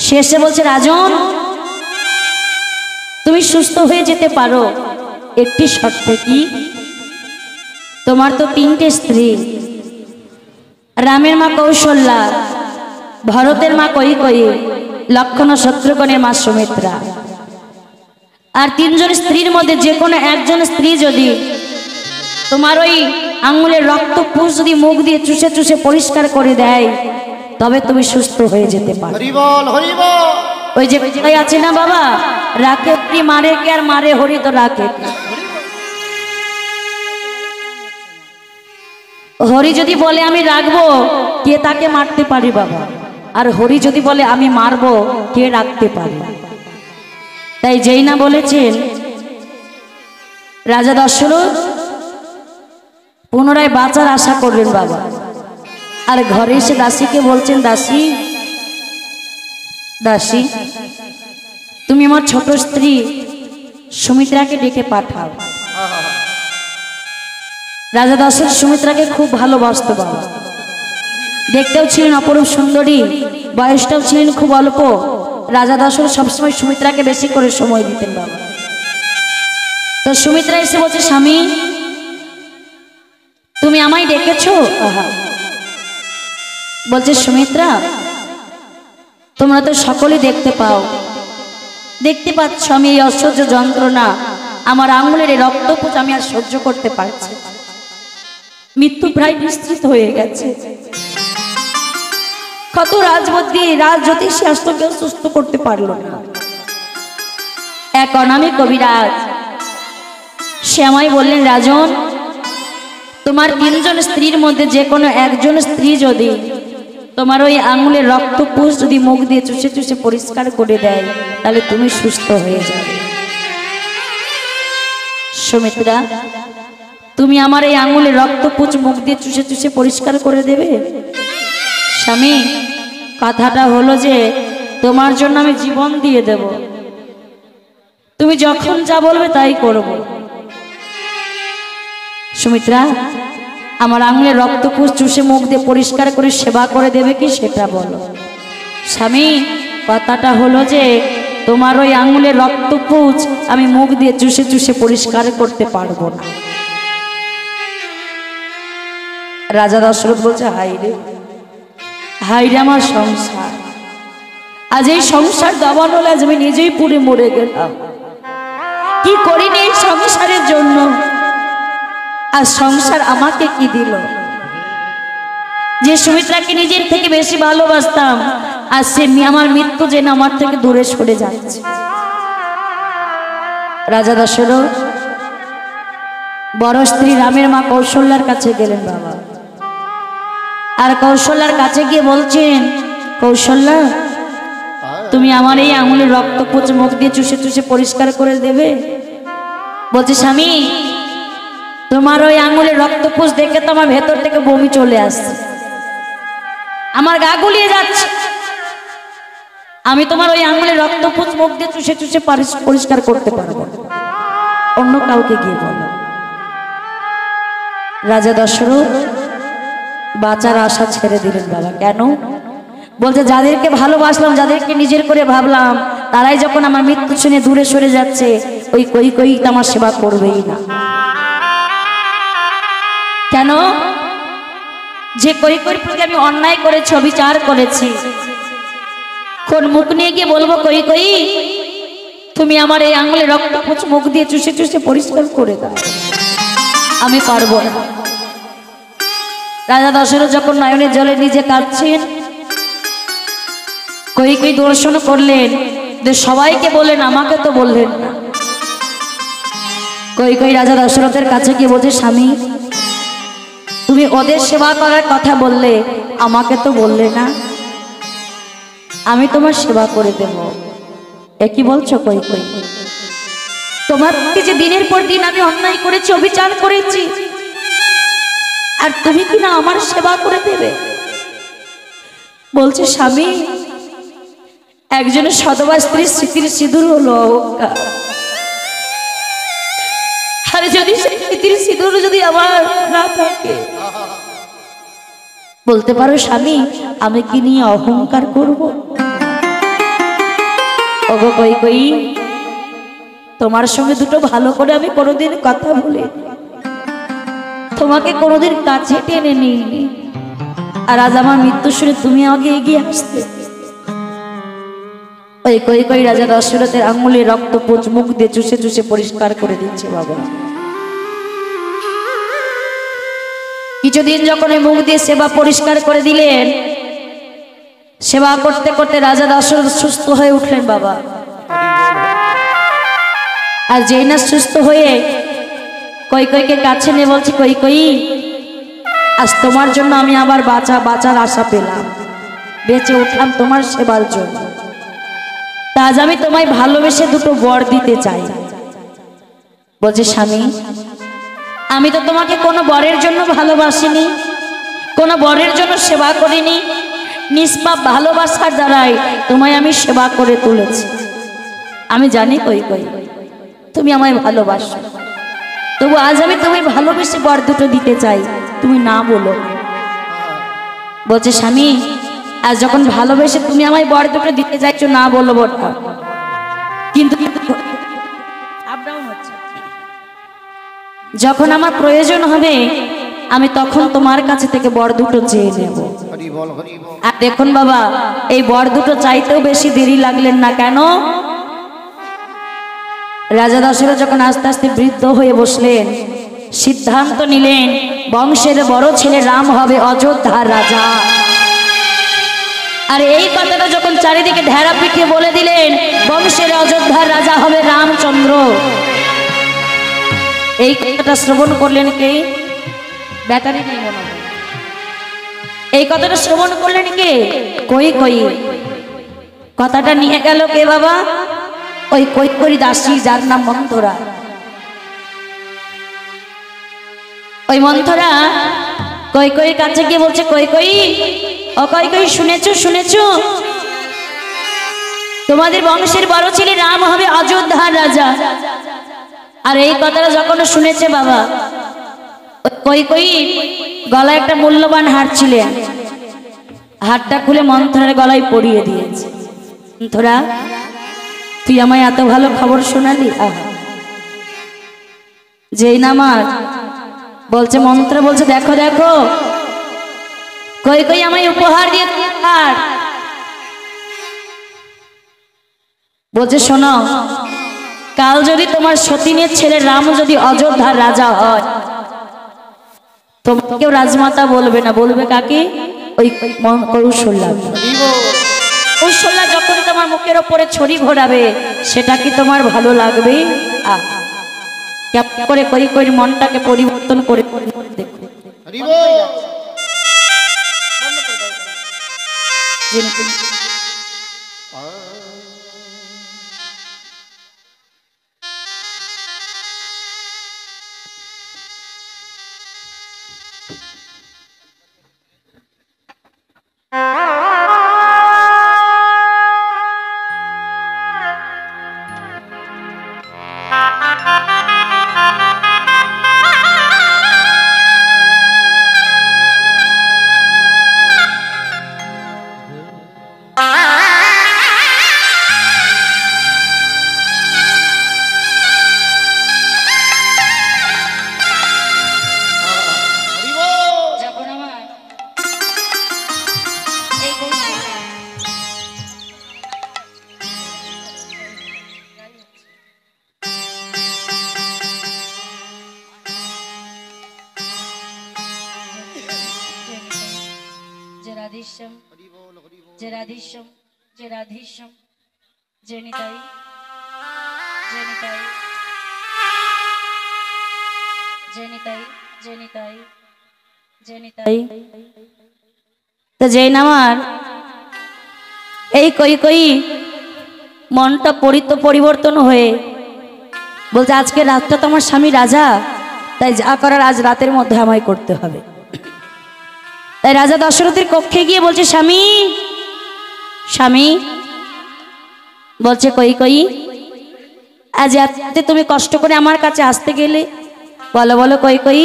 শেষে বলছে, রাজন তুমি সুস্থ হয়ে যেতে পারো একটি শর্তে। কি? তোমার তো 3টে স্ত্রী, রামের মা কৌশল্যা, ভরতের মা কৈকেয়ী, লক্ষ্মণ ও শত্রুঘ্নের মা সুমিত্রা। আর 3 জন স্ত্রীর মধ্যে যে কোনো একজন স্ত্রী যদি তোমার ওই আঙ্গুলের রক্তপুষ যদি মুখ দিয়ে চুষে চুষে পরিষ্কার করে দেয়, তবে তুমি সুস্থ হয়ে যেতে পারো। হরি বল হরি বল। ওই যে আছে না বাবা, রাখে মারে কে আর মারে হরি তো রাখে। হরি যদি বলে আমি রাখবো, কে তাকে মারতে পারি বাবা? আর হরি যদি বলে আমি মারবো, কে রাখতে পারি? তাই যেই না বলেছেন রাজা দশরথ পুনরায় বাঁচার আশা করলেন বাবা। আর ঘরে এসে দাসীকে বলছেন, দাসী দাসী তুমি আমার ছোট স্ত্রী সুমিত্রাকে ডেকে পাঠাও। রাজা দশরথ সুমিত্রাকে খুব ভালোবাসত বাবা। দেখতেও ছিলেন অপরূপ সুন্দরী, বয়সটাও ছিলেন খুব অল্প। রাজা দশরথ সবসময় সুমিত্রাকে বেশি করে সময় দিতেন বাবা। তো সুমিত্রা এসে বলছে, স্বামী তুমি আমায় ডেকেছো? বলছে, সুমিত্রা তোমরা তো সকলেই দেখতে পাচ্ছ আমি এই অসহ্য যন্ত্রণা, আমার আঙুলের এই রক্তপুঁজ আমি আর সহ্য করতে পারছি। মৃত্যু প্রায় নিশ্চিত হয়ে গেছে। কত রাজবুদ্ধি রাজ জ্যোতিষী আসতো, কেউ সুস্থ করতে পারলো না। এক অনামী কবিরাজ সে আমায় বললেন, রাজন তোমার 3 জন স্ত্রীর মধ্যে যে কোনো একজন স্ত্রী যদি তোমার ওই আঙুলের রক্তপুষ যদি মুখ দিয়ে চুষে চুষে পরিষ্কার করে দেয়, তাহলে তুমি সুস্থ হয়ে যাবে। সুমিত্রা তুমি আমার এই আঙুলের রক্তপুষ মুখ দিয়ে চুষে চুষে পরিষ্কার করে দেবে? স্বামী কথাটা হলো যে তোমার জন্য আমি জীবন দিয়ে দেব, তুমি যখন যা বলবে তাই করব। সুমিত্রা আমার আঙুলের রক্তপুষ চুষে মুখ দিয়ে পরিষ্কার করে সেবা করে দেবে কি, সেটা বলো। স্বামী কথাটা হলো যে তোমার ওই আঙুলের রক্তপুষ আমি মুখ দিয়ে চুষে চুষে পরিষ্কার করতে পারবো না। রাজা দশরথ বলছে, হাইরে হাইরে আমার সংসার, আজ এই সংসার দাবানো হলে আজ আমি নিজেই পুড়ে মরে গেলাম। কি করিনি এই সংসারের জন্য, আর সংসার আমাকে কি দিল? যে সুমিত্রাকে নিজের থেকে বেশি ভালোবাসতাম, আর সে আমার মৃত্যু যেন আমার থেকে দূরে সরে যাচ্ছে। রাজা দশরথ বড় স্ত্রী রামের মা কৌশল্যার কাছে গেলেন বাবা। আর কৌশল্যার কাছে গিয়ে বলছেন, কৌশল্যা তুমি আমার এই আঙুলের রক্তপুঁজ মুখ দিয়ে চুষে চুষে পরিষ্কার করে দেবে? বলছে, স্বামী তোমার ওই আঙুলের রক্তপুঁজ দেখে তো আমার ভেতর থেকে বমি চলে আসছে, আমার গা গুলিয়ে যাচ্ছে। আমি তোমার ওই আঙুলের রক্তপুঁজ মুখ দিয়ে চুষে চুষে পরিষ্কার করতে পারবো, অন্য কাউকে গিয়ে বলো। রাজা দশরথ বাঁচার আশা ছেড়ে দিলেন বাবা। কেন? বলছে, যাদেরকে ভালোবাসলাম, যাদেরকে নিজের করে ভাবলাম, তারাই যখন আমার মৃত্যু শুনে দূরে সরে যাচ্ছে, ওই কৈকেয়ী আমার সেবা করবেই না। কেন? যে কৈকেয়ীর প্রতি আমি অন্যায় করেছি, অবিচার করেছি, কোন মুখ নিয়ে গিয়ে বলবো কৈকেয়ী তুমি আমার এই আঙুলে রক্তপুঁজ মুখ দিয়ে চুষে চুষে পরিষ্কার করে দাও? আমি পারবো না। রাজা দশরথ যখন নয়নের জলে নিজে কাঁদছেন, কৈকেয়ী দর্শন করলেন যে সবাইকে বললেন, আমাকে তো বললেন না। কৈকেয়ী রাজা দশরথের কাছে গিয়ে বলছে, স্বামী তুমি ওদের সেবা করার কথা বললে, আমাকে তো বললে না, আমি তোমার সেবা করে দেব। একই বলছো কৈকেয়ী? তোমার যে দিনের পর দিন আমি অন্যায় করেছি, অবিচার করেছি, আর তুমি কিনা আমার সেবা করে দেবে? বলছে, স্বামী একজনের সধবা স্ত্রীর স্মৃতির সিঁদুর হলো অহংকার, সিঁদুর যদি আমার না থাকে, বলতে পারো স্বামী আমি কি নিয়ে অহংকার করব? ওগো কই কই, তোমার সঙ্গে দুটো ভালো করে আমি কোনোদিন কথা বলি, তোমাকে কোনোদিন কাছে টেনে নিইনি, আর আজ আমার মৃত্যু শুনে তুমি আগে এগিয়ে আসতে। ওই কই কই রাজা দশরথের আঙুলে রক্ত পুঁজ মুখ দিয়ে চুষে চুষে পরিষ্কার করে দিচ্ছে। বাবা কিছুদিন যখন এই মুখ দিয়ে সেবা পরিষ্কার করে দিলেন, সেবা করতে করতে রাজা দশরথ সুস্থ হয়ে উঠলেন। বাবা আর যেই না সুস্থ হয়ে কৈকেয়ীকে কাছে নিয়ে বলছে, কৈকেয়ী আজ তোমার জন্য আমি আবার বাঁচার আশা পেলাম, বেঁচে উঠলাম তোমার সেবার জন্য। তা আজ আমি তোমায় ভালোবেসে দুটো বর দিতে চাই। বলছে স্বামী আমি তো তোমাকে কোনো বরের জন্য ভালোবাসিনি, কোনো বরের জন্য সেবা করিনি, নিষ্পাপ ভালোবাসার দ্বারাই তোমায় আমি সেবা করে তুলেছি। আমি জানি কৈকেয়ী তুমি আমায় ভালোবাসো, তবু আজ আমি তোমায় ভালোবেসে বর দুটো দিতে চাই, তুমি না বলো। বলছে স্বামী আজ যখন ভালোবেসে তুমি আমায় বর দুটো দিতে চাইছো, না বলো বটা, কিন্তু যখন আমার প্রয়োজন হবে আমি তখন তোমার কাছে থেকে বর দুটো চেয়ে নেব। আর দেখুন বাবা এই বর দুটো চাইতেও বেশি দেরি লাগলেন না। কেন? রাজা দশরথ যখন আস্তে আস্তে বৃদ্ধ হয়ে বসলেন, সিদ্ধান্ত নিলেন বংশের বড় ছেলে রাম হবে অযোধ্যার রাজা। আর এই কথাটা যখন চারিদিকে ঢেরা পিটিয়ে বলে দিলেন বংশের অযোধ্যার রাজা হবে রামচন্দ্র, এই কথাটা শ্রবণ করলেন কে? ব্যাটারি নেই মনে হয়। এই কথাটা শ্রবণ করলেন কে? কৈকেয়ী। কথাটা নিয়ে গেল কে বাবা? ওই কৈকেয়ী দাসী যার নাম মন্থরা। ওই মন্থরা কৈকেয়ীর কাছে গিয়ে বলছে, কৈকেয়ী ও কৈকেয়ী শুনেছো শুনেছো তোমাদের বংশের বড় ছেলে রাম হবে অযোধ্যার রাজা। আর এই কথাটা যখন শুনেছে বাবা, কৈকেয়ী গলায় একটা মূল্যবান হার ছিলেন, হারটা খুলে মন্থরার গলায় পরিয়ে দিয়েছে। মন্থরা তুই আমায় এত ভালো খবর শোনালি। আহা যেই না আমার বলছে, মন্ত্র বলছে দেখো দেখো কৈকেয়ী আমায় উপহার দিয়ে হার। বলছে শোনো, কাল যদি তোমার সতীনের ছেলে রাম যদি অযোধ্যার রাজা হয়, তোমাকেও রাজমাতা বলবে না, বলবে কাকে? ওই কৌশল্যা। কৌশল্যা যখন তোমার মুখের ওপরে ছড়ি ঘোরাবে সেটা কি তোমার ভালো লাগবে? কেমন করে কৈকেয়ীর মনটাকে পরিবর্তন করে দেখো। এই কৈকেয়ী মনটা পরিবর্তন হয়ে বলছে আজকে রাতটা তো আমার স্বামী রাজা, তাই যা করার আজ রাতের মধ্যে আমায় করতে হবে। তাই রাজা দশরথের কক্ষে গিয়ে বলছে, স্বামী স্বামী। বলছে কৈকেয়ী আজ রাতে তুমি কষ্ট করে আমার কাছে আসতে গেলে, বলো বলো কই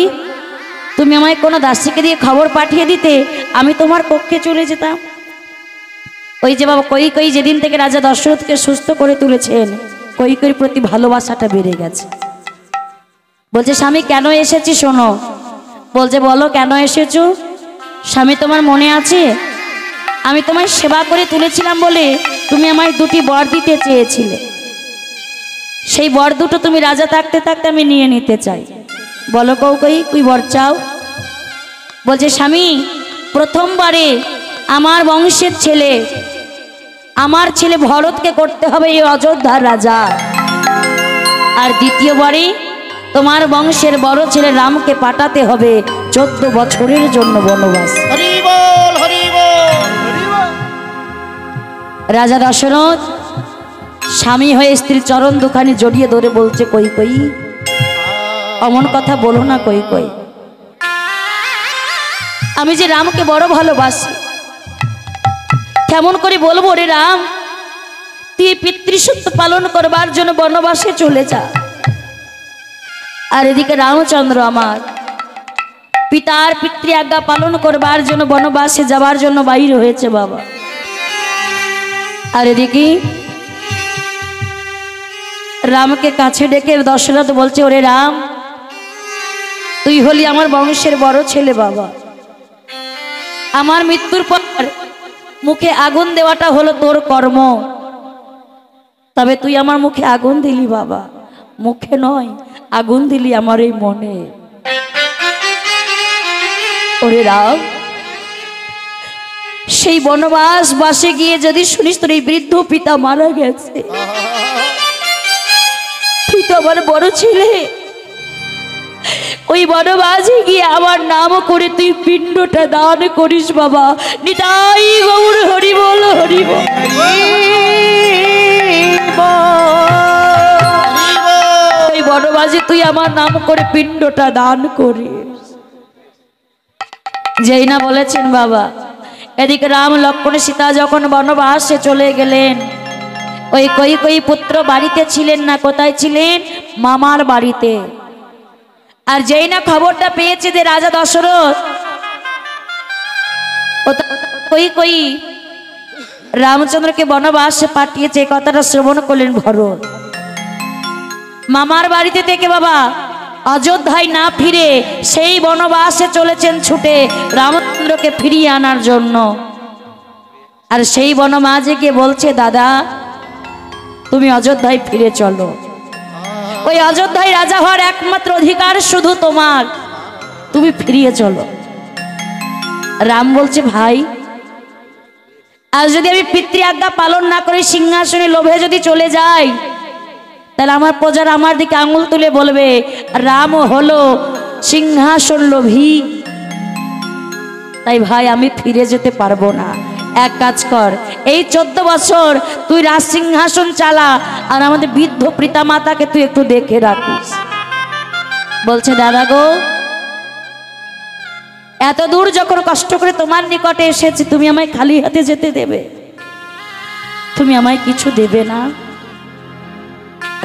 তুমি আমায় কোনো দাসীকে দিয়ে খবর পাঠিয়ে দিতে, আমি তোমার কক্ষে চলে যেতাম। ওই যে বাবা কই যেদিন থেকে রাজা দশরথকে সুস্থ করে তুলেছেন, কৈর প্রতি ভালোবাসাটা বেড়ে গেছে। বলছে স্বামী কেন এসেছি শোনো। বলছে বলো কেন এসেছো। স্বামী তোমার মনে আছে আমি তোমায় সেবা করে তুলেছিলাম বলে তুমি আমায় দুটি বর দিতে চেয়েছিলে, সেই বর দুটো তুমি রাজা থাকতে থাকতে আমি নিয়ে নিতে চাই। বলো কই বর চাও। বলছে স্বামী প্রথমবারে আমার বংশের ছেলে, আমার ছেলে ভরতকে করতে হবে এই অযোধ্যার রাজা, আর দ্বিতীয়বারে তোমার বংশের বড় ছেলে রামকে পাঠাতে হবে 14 বছরের জন্য বনবাস। হরি বল হরি বল। রাজা দশরথ স্বামী হয়ে স্ত্রীর চরণ দুখানি জড়িয়ে ধরে বলছে কই অমন কথা বলো না কই, আমি যে রামকে বড় ভালোবাসি, কেমন করে বলবো রে রাম, তুই পিতৃসত্য পালন করবার জন্য বনবাসে চলে যা। আর এদিকে রামচন্দ্র আমার পিতার পিতৃ আজ্ঞা পালন করবার জন্য বনবাসে যাবার জন্য বাইর হয়েছে বাবা। আর এদিকে রামকে কাছে ডেকে দশরথ বলছে ওরে রাম, তুই হলি আমার বংশের বড় ছেলে বাবা, আমার মৃত্যুর পর মুখে আগুন দেওয়াটা হলো তোর কর্ম, তবে তুই আমার মুখে আগুন দিলি বাবা, মুখে নয় আগুন দিলি আমার এই মনে। ওরে রাম, সেই বনবাস বাসে গিয়ে যদি শুনিস তোর এই বৃদ্ধ পিতা মারা গেছে, তুই তো আমার বড় ছেলে, ওই বনবাসে গিয়ে আমার নাম করে তুই পিণ্ডটা দান করিস বাবা। নিতাই গৌর হরি বল হরি বল। ওই বনবাসে তুই আমার নাম করে পিণ্ডটা দান করিস। যেই না বলেছেন বাবা, এদিকে রাম লক্ষ্মণ সীতা যখন বনবাসে চলে গেলেন, ওই কই পুত্র বাড়িতে ছিলেন না, কোথায় ছিলেন? মামার বাড়িতে। আর যেই না খবরটা পেয়েছে যে রাজা দশরথ কই রামচন্দ্রকে বনবাসে পাঠিয়েছে, কথাটা শ্রবণ করলেন ভরত। মামার বাড়িতে থেকে বাবা অযোধ্যায় না ফিরে সেই বনবাসে চলেছেন ছুটে রামচন্দ্রকে ফিরিয়ে আনার জন্য। আর সেই বনমাঝে গিয়ে বলছে দাদা তুমি অযোধ্যায় ফিরে চলো, ওই অযোধ্যায় রাজা হওয়ার একমাত্র অধিকার শুধু তোমার, তুমি ফিরিয়ে চলো। রাম বলছে ভাই, আজ যদি আমি পিতৃ আজ্ঞা পালন না করে সিংহাসনে লোভে যদি চলে যাই, তাহলে আমার প্রজারা আমার দিকে আঙুল তুলে বলবে রাম হলো সিংহাসন লোভী। তাই ভাই আমি ফিরে যেতে পারবো না, এক কাজ কর, এই 14 বছর তুই রাজ সিংহাসন চালা, আর আমাদের বৃদ্ধ পিতা মাতাকে তুই একটু দেখে রাখিস। বলছে দাদা গো, এত দূর যখন কষ্ট করে তোমার নিকটে এসেছি, তুমি আমায় খালি হাতে যেতে দেবে? তুমি আমায় কিছু দেবে না?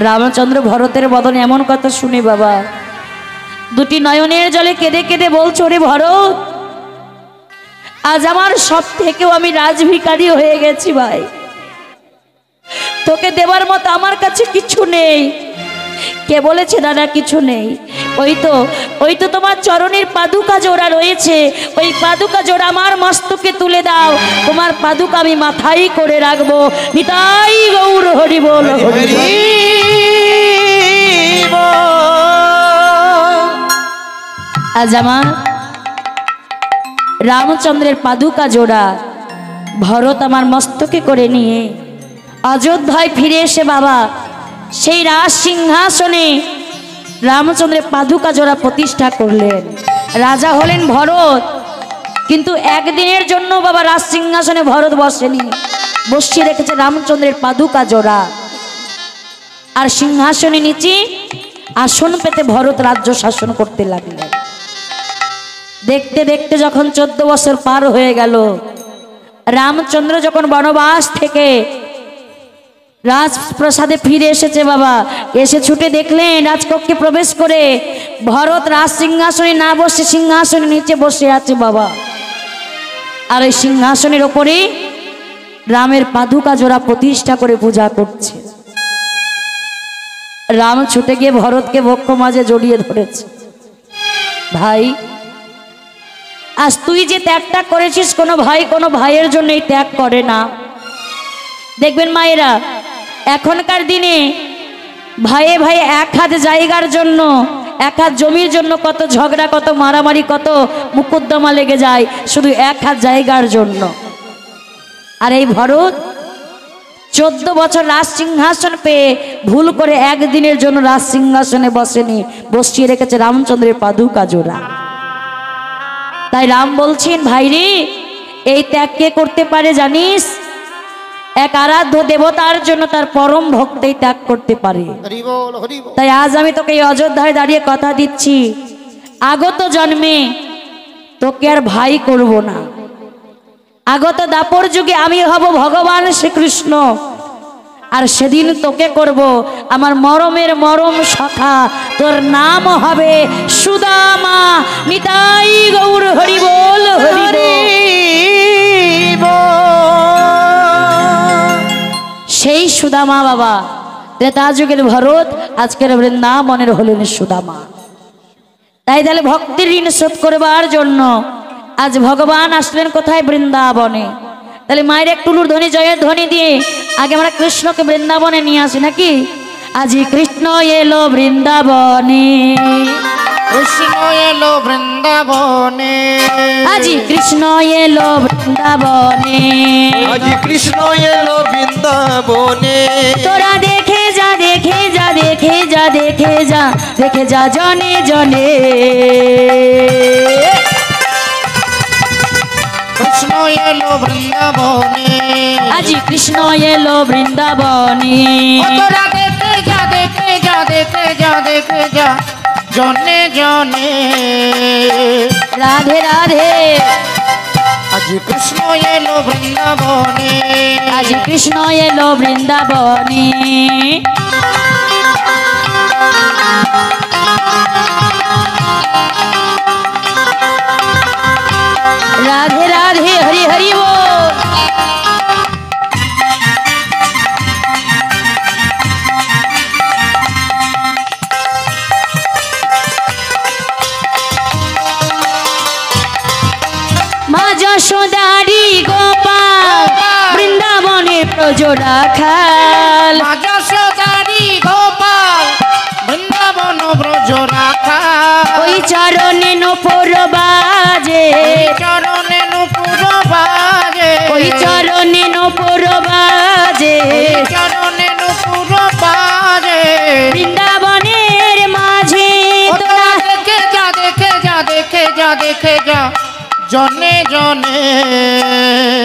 রামচন্দ্র ভরতের বদনে এমন কথা শুনে বাবা দুটি নয়নের জলে কেঁদে কেঁদে বলছো রে ভরত, আজ আমার সব থেকেও আমি রাজভিখারি হয়ে গেছি ভাই, তোকে দেবার মতো আমার কাছে কিছু নেই। কে বলেছে দাদা কিছু নেই? ওই তো তোমার চরণের পাদুকা জোড়া রয়েছে, ওই পাদুকা জোড়া আমার মস্তকে তুলে দাও, তোমার পাদুকা আমি মাথায় করে রাখবো। নিতাই গৌর হরি বল হরি বল। আজ আমার রামচন্দ্রের পাদুকা জোড়া ভরত আমার মস্তকে করে নিয়ে অযোধ্যায় ফিরে এসে বাবা সেই রাজ সিংহাসনে রামচন্দ্রের পাদুকা জোড়া প্রতিষ্ঠা করলেন। রাজা হলেন ভরত, কিন্তু একদিনের জন্য বাবা রাজ সিংহাসনে ভরত বসেনি, বসিয়ে রেখেছে রামচন্দ্রের পাদুকা জোড়া। আর সিংহাসনে নিচে আসন পেতে ভরত রাজ্য শাসন করতে লাগলেন। দেখতে দেখতে যখন 14 বছর পার হয়ে গেল, রামচন্দ্র যখন বনবাস থেকে রাজপ্রাসাদে ফিরে এসেছে বাবা। এসে ছুটে দেখলেন রাজকক্ষে প্রবেশ করে ভরত রাজ সিংহাসনে না বসে সিংহাসনের নিচে বসে আছে বাবা। আর ওই সিংহাসনের ওপরে রামের পাদুকা জোড়া প্রতিষ্ঠা করে পূজা করছে। রাম ছুটে গিয়ে ভরতকে বক্ষ মাঝে জড়িয়ে ধরেছে। ভাই, আজ তুই যে ত্যাগটা করেছিস, কোনো ভাই কোনো ভাইয়ের জন্য এই ত্যাগ করে না। দেখবেন মায়েরা, এখনকার দিনে ভাইয়ে ভাই এক হাত জায়গার জন্য, এক হাত জমির জন্য কত ঝগড়া, কত মারামারি, কত মুকদ্দমা লেগে যায় শুধু এক হাত জায়গার জন্য। আর এই ভরত 14 বছর রাজ সিংহাসন পেয়ে ভুল করে একদিনের জন্য রাজ সিংহাসনে বসেনি, বসিয়ে রেখেছে রামচন্দ্রের পাদুকা জোড়া। তাই রাম বলছেন, ভাইরে এই ত্যাগ কে করতে পারে জানিস? এক আরাধ্য দেবতার জন্য তার পরম ভক্তই ত্যাগ করতে পারে। তাই আজ আমি তোকে এই অযোধ্যায় দাঁড়িয়ে কথা দিচ্ছি, আগত জন্মে তোকে আর ভাই করব না। আগত দাপর যুগে আমি হব ভগবান শ্রীকৃষ্ণ, আর সেদিন তোকে করব আমার মরমের মরম সখা। তোর নাম হবে সুদামা। নিতাই গৌর হরি বল, হরি সেই সুদামা বাবা, ত্রেতা যুগের ভরত, আজকের বৃন্দাবনের হলেন সুদামা। তাই তাহলে ভক্তির ঋণ শোধ করবার জন্য আজ ভগবান আসলেন কোথায়? বৃন্দাবনে। তাহলে মায়ের এক টুলুর ধ্বনি, জয়ের ধ্বনি দিয়ে আগে আমরা কৃষ্ণকে বৃন্দাবনে নিয়ে আসি নাকি? আজি কৃষ্ণ এলো বৃন্দাবনে, কৃষ্ণ এলো বৃন্দাবনে, আজি কৃষ্ণ এলো বৃন্দাবনে, আজি কৃষ্ণ এলো বৃন্দাবনে। তোরা দেখে যা, দেখে যা, দেখে যা, দেখে যা, দেখে যা জনে জনে। কৃষ্ণ এলো বৃন্দাবনে, আজি কৃষ্ণ এলো বৃন্দাবনে। তোরা দেখে যা, দেখে যা, দেখে যা, দেখে যা জনে জনে। রাধে রাধে। আজি কৃষ্ণ এলো বৃন্দাবনে, আজি কৃষ্ণ এলো বৃন্দাবনে। রাধে রাধে, হরি হরি বল। মা যশোদারি গোপাল বৃন্দাবনে প্রজোড়া খাল। মা যশোদারি গোপাল বৃন্দাবন ব্রজ রাখা। ওই চরণে নূপুর বাজে, চরণে নূপুর বাজে, ওই চরণে নূপুর বাজে, চরণে নূপুর বাজে। বৃন্দাবনের মাঝে তোরা দেখে যা, দেখে যা, দেখে যা, দেখে যা জনে জনে।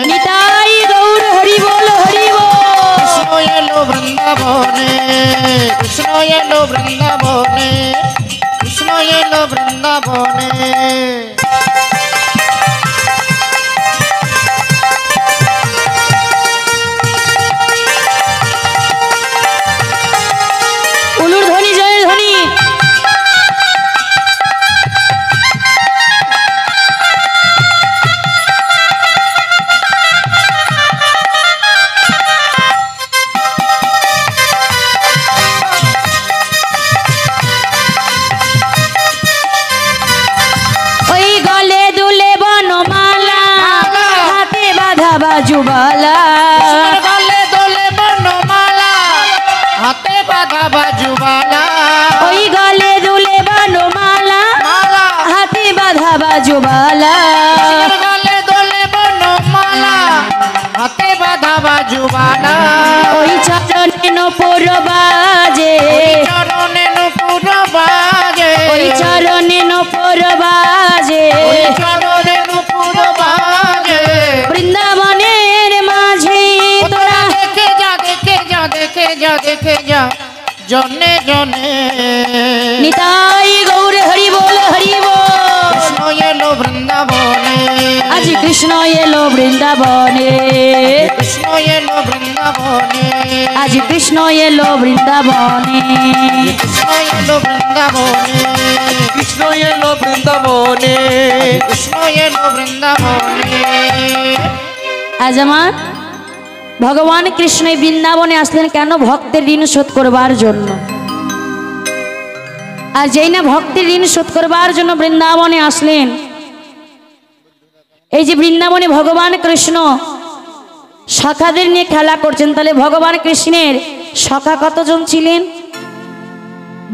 নিতাই গৌর হরি বল, হরি বল। কৃষ্ণ এলো বৃন্দাবনে, কৃষ্ণ এলো বৃন্দাবনে, কৃষ্ণ এলো বৃন্দাবনে। উলুর ধ্বনি, জয়ের ধ্বনি। ওই গলে দুলে বনমালা, হাতে বাঁধা বাজুবালা। গলে দোলে বনমালা, হাতে বাঁধা বাজুবালা। ওই গলে দুলে বনমালা, মালা, হাতে বাঁধা বাজুবালা। গলে দোলে বনমালা, হাতে বাঁধা বাজুবালা। ওই চরণে নূপুর বাজে, চরণে নূপুর বাজে, ওই চরণে নূপুর বাজে। চরণে নূপুর বাজে। বৃন্দাবনের মাঝে তোরা তোরা দেখে যা, দেখে যা, দেখে যা, দেখে যা জনে জনে নিতাই গৌর হরি বল হরি বল। কৃষ্ণ এলো বৃন্দাবনে আজি কৃষ্ণ এলো বৃন্দাবনে, কৃষ্ণ এলো বৃন্দাবনে আজি কৃষ্ণ এলো বৃন্দাবনে, কৃষ্ণ এলো বৃন্দাবনে কৃষ্ণ এলো বৃন্দাবনে, কৃষ্ণ এলো বৃন্দাবনে। আজ আমার ভগবান কৃষ্ণ এই বৃন্দাবনে আসলেন কেন? ভক্তের ঋণ শোধ করবার জন্য। আর যেই না ভক্তের ঋণ শোধ করবার জন্য বৃন্দাবনে আসলেন, এই যে বৃন্দাবনে ভগবান কৃষ্ণ সখাদের নিয়ে খেলা করছেন, তাহলে ভগবান কৃষ্ণের সখা কতজন ছিলেন?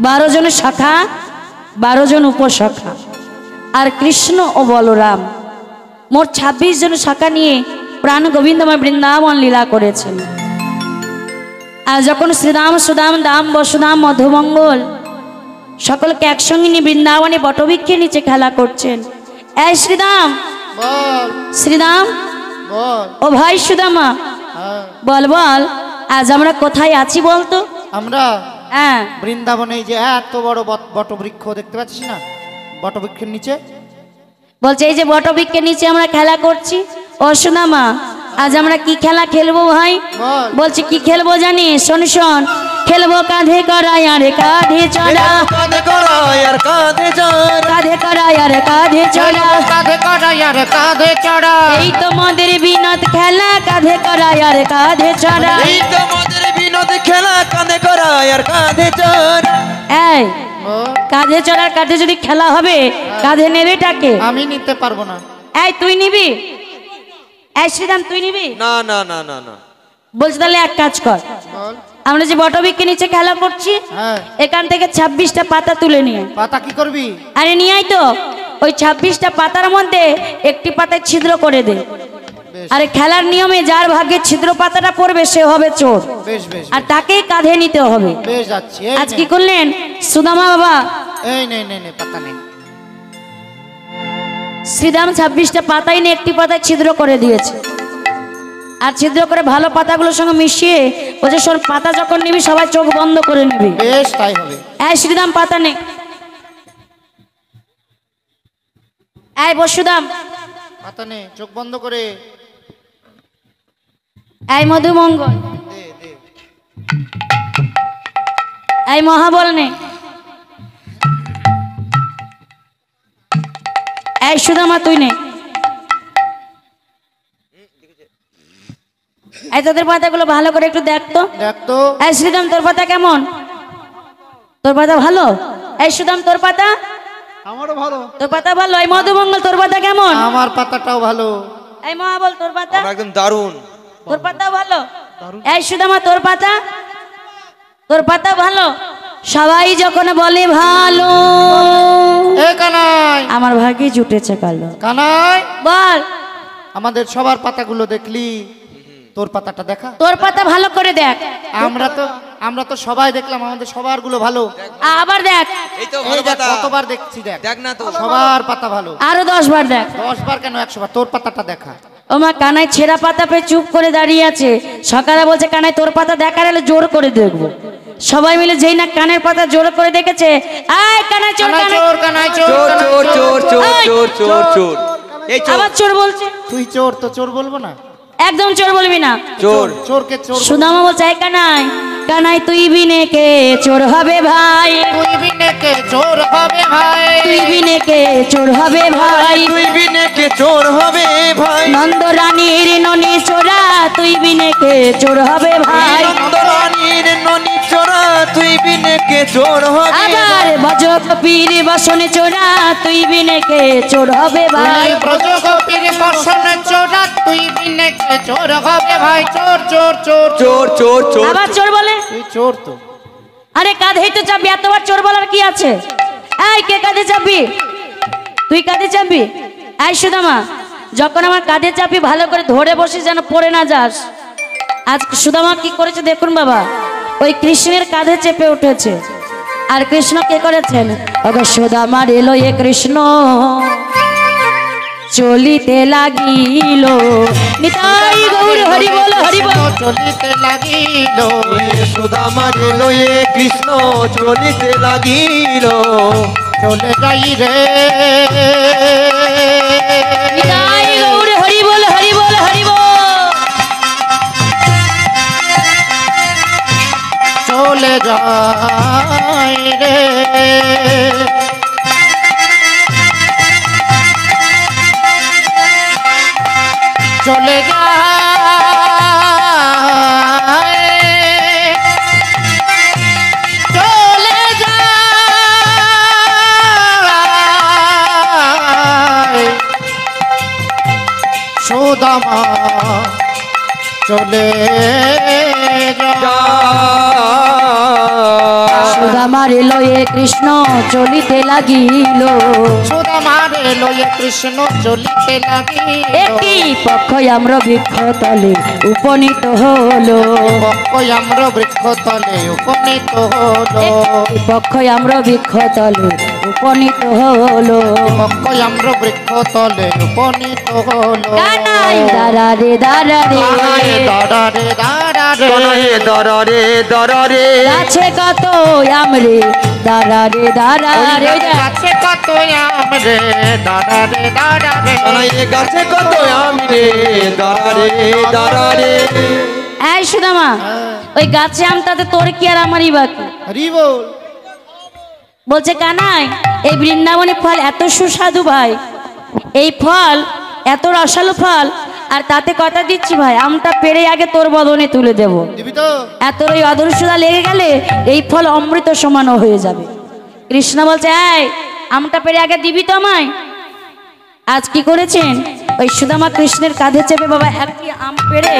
12 জন সখা, 12 জন উপসখা। আর কৃষ্ণ ও বলরাম মোট 26 জন সখা নিয়ে প্রাণ গোবিন্দময় বৃন্দাবন লীলা করেছেন। আর যখন শ্রীরাম সুদাম দাম বসুদাম মধুমঙ্গল সকলকে একসঙ্গে নিয়ে বৃন্দাবনে বটবৃক্ষের নিচে খেলা করছেন। এই শ্রীরাম, বল শ্রীরাম, বল। ও ভাই সুদামা, হ্যাঁ, বল বল আজ আমরা কোথায় আছি বলতো? আমরা হ্যাঁ, বৃন্দাবনে এই যে এত বড় বটবৃক্ষ দেখতে পাচ্ছিস না, বটবৃক্ষের নিচে। বলছে এই যে বটবৃক্ষের নিচে আমরা খেলা করছি। ও সুদামা, আজ আমরা কি খেলা খেলবো ভাই? বল। বলছে কি খেলবো জানিস? শোন শোন, খেলবো কাঁধে করাই আর কাঁধে চড়া, কাঁধে করাই আর কাঁধে চড়, কাঁধে করাই আর কাঁধে চড়া, কাঁধে কড়াই আর কাঁধে চড়া। এই তোমাদের বিনোদ খেলা কাঁধে করাই আর কাঁধে চড়া। এই তো আমাদের বিনোদ খেলা, কাঁধে করাই আর কাঁধে চড়। এই বল। কাঁধে চড়ার কাঁধে যদি খেলা হবে, কাঁধে নেবে টাকে? আমি নিতে পারবো না। এই তুই নিবি? এই শ্রীরাম তুই নিবি? না না না না না, বলছি তাহলে এক কাজ কর, বল। আমরা যে বটবৃক্ষের নিচে খেলা করছি হ্যাঁ, এখান থেকে 26টা পাতা তুলে নিয়ে, পাতা কি করবি? আরে নিয়ে আয় তো। ওই 26টা পাতার মধ্যে একটি পাতায় ছিদ্র করে দে। বেশ আরে খেলার নিয়মে যার ভাগ্যে ছিদ্র পাতাটা পড়বে সে হবে চোর, বেশ বেশ আর তাকেই কাঁধে নিতে হবে। বেশ যাচ্ছি। এই আজ নে। কি করলেন সুদামা বাবা? এই নে নে নে, পাতা নে। শ্রীরাম 26টা পাতাই নিয়ে একটি পাতায় ছিদ্র করে দিয়েছে। আর ছিদ্র করে ভালো পাতাগুলোর সঙ্গে মিশিয়ে বলছে শোন, পাতা যখন নিবি সবাই চোখ বন্ধ করে নিবি। বেশ তাই হবে। এই শ্রীরাম পাতা নে। এই বসুদাম, পাতা নে, চোখ বন্ধ করে। এই মধুমঙ্গল, দে দে। এই মহাবল নে। এই সুদামা তুই নে। এই তোদের পাতাগুলো ভালো করে একটু দেখ তো। দেখ তো। এই শ্রীরাম তোর পাতা কেমন? তোর পাতা ভালো? এই সুদাম তোর পাতা? আমারও ভালো। তোর পাতা ভালো? এই মধুমঙ্গল তোর পাতা কেমন? আমার পাতাটাও ভালো। এই মহাবল তোর পাতা? আমরা একদম দারুণ। তোর পাতা ভালো? এই সুদামা তোর পাতা? তোর পাতা ভালো? সবাই যখন বলে ভালো, এ কানাই, আমার ভাগ্যে জুটেছে কালো। কানাই, বল আমাদের সবার পাতাগুলো দেখলি, তোর পাতাটা দেখা। তোর পাতা ভালো করে দেখ, আমরা তো সবাই দেখলাম, আমাদের সবার গুলো ভালো। আবার দেখ, এই তো এই ভালো দেখ, পাতা। কতবার দেখছি, দেখ দেখ না তো। সবার পাতা ভালো। আরো 10 বার দেখ। 10 বার কেন, 100 বার। তোর পাতাটা দেখা। ও মা, কানাই ছেঁড়া পাতা পেয়ে চুপ করে দাঁড়িয়ে আছে। সকালে বলছে কানাই তোর পাতা দেখার এলে জোর করে দেখবো। সবাই মিলে যেই না কানের পাতা জোর করে দেখেছে, আয় কানাই চোর, কানাই কানাই চোর, কানাই চোর, চোর কানাই চোর চোর চোর এই, চোর চোর চোর, এই চোর। আবার চোর বলছে। তুই চোর, তো চোর বলবো না? একদম চোর বলবি না। চোর। চোরকে চোর বলবো। সুদামা বলছে এই কানাই, কানাই তুই বিনে কে চোর হবে ভাই, তুই বিনে কে চোর হবে ভাই, তুই বিনে কে চোর হবে ভাই, তুই বিনে কে চোর হবে ভাই, নন্দ রানীর ননি চোরা তুই বিনে কে চোর হবে ভাই, নন্দরানীর ননি চোরা তুই বিনে কে চোর হবে, আবার ভজকপীর বসনে চোরা তুই বিনে কে চোর হবে ভাই, তুই ব্রজগোপীর বসনে চোরা তুই বিনে কে চোর হবে ভাই। চোর চোর চোর চোর চোর চোর। আবার চোর বলে। তুই চোর তো। আরে কাঁধেই তো চাপবি, এতবার চোর বলার কি আছে? এই কে কাঁধে চাপবি? তুই কাঁধে চাপবি? এই সুদামা, যখন আমার কাঁধে চাপি ভালো করে ধরে বসিস যেন পড়ে না যাস। আজ সুদামা কি করেছে দেখুন বাবা, ওই কৃষ্ণের কাঁধে চেপে উঠেছে। আর কৃষ্ণ কে করেছেন? ওগো সুদামা রেলো এ কৃষ্ণ, চলিতে লাগিল। নিতাই গৌর হরি বল হরি বল। চলিতে লাগিল সুদামার লয়ে কৃষ্ণ চলিতে লাগিল। চলে যাই রে নিতাই গৌর হরি বল হরি বল হরি বল। চলে যাই রে চলে যায় চলে যায় সুদামা চলে সুদামার লয়ে কৃষ্ণ চলিতে লাগিল। সুদামার লয়ে কৃষ্ণ চলিতে লাগিল। একই পক্ষ আমরা বৃক্ষ তলে উপনীত হলো। পক্ষ আমরা বৃক্ষ তলে উপনীত হলো। পক্ষ আমরা বৃক্ষ তলে উপনীত হলো। পক্ষ আমরা বৃক্ষ তলে উপনীত হলো। কানাই দাঁড়া রে দাঁড়া রে দাঁড়া রে দাঁড়া রে তনয়ে দররে দররে গাছে কত আমরে দাঁড়া রে দাঁড়া রে গাছে কত আমরে দাঁড়া রে দাঁড়া রে তনয়ে গাছে কত আমরে দররে দররে। এই সুদামা ওই গাছে আমটাতে তোর কি আর আমারই বাকি? হরি বল। বলছে কানাই এই বৃন্দাবনী ফল এত সুস্বাদু ভাই, এই ফল এত রসালো ফল, আর তাতে কথা দিচ্ছি ভাই আমটা পেরে আগে তোর বদনে তুলে দেব। দিবি তো? এত ওই অদৃশ্যতা লেগে গেলে এই ফল অমৃত সমানও হয়ে যাবে। কৃষ্ণ বলছে এই আমটা পেরে আগে দিবি তো আমায়। আজ কি করেছেন ওই সুদামা কৃষ্ণের কাঁধে চেপে বাবা একটি আম পেরে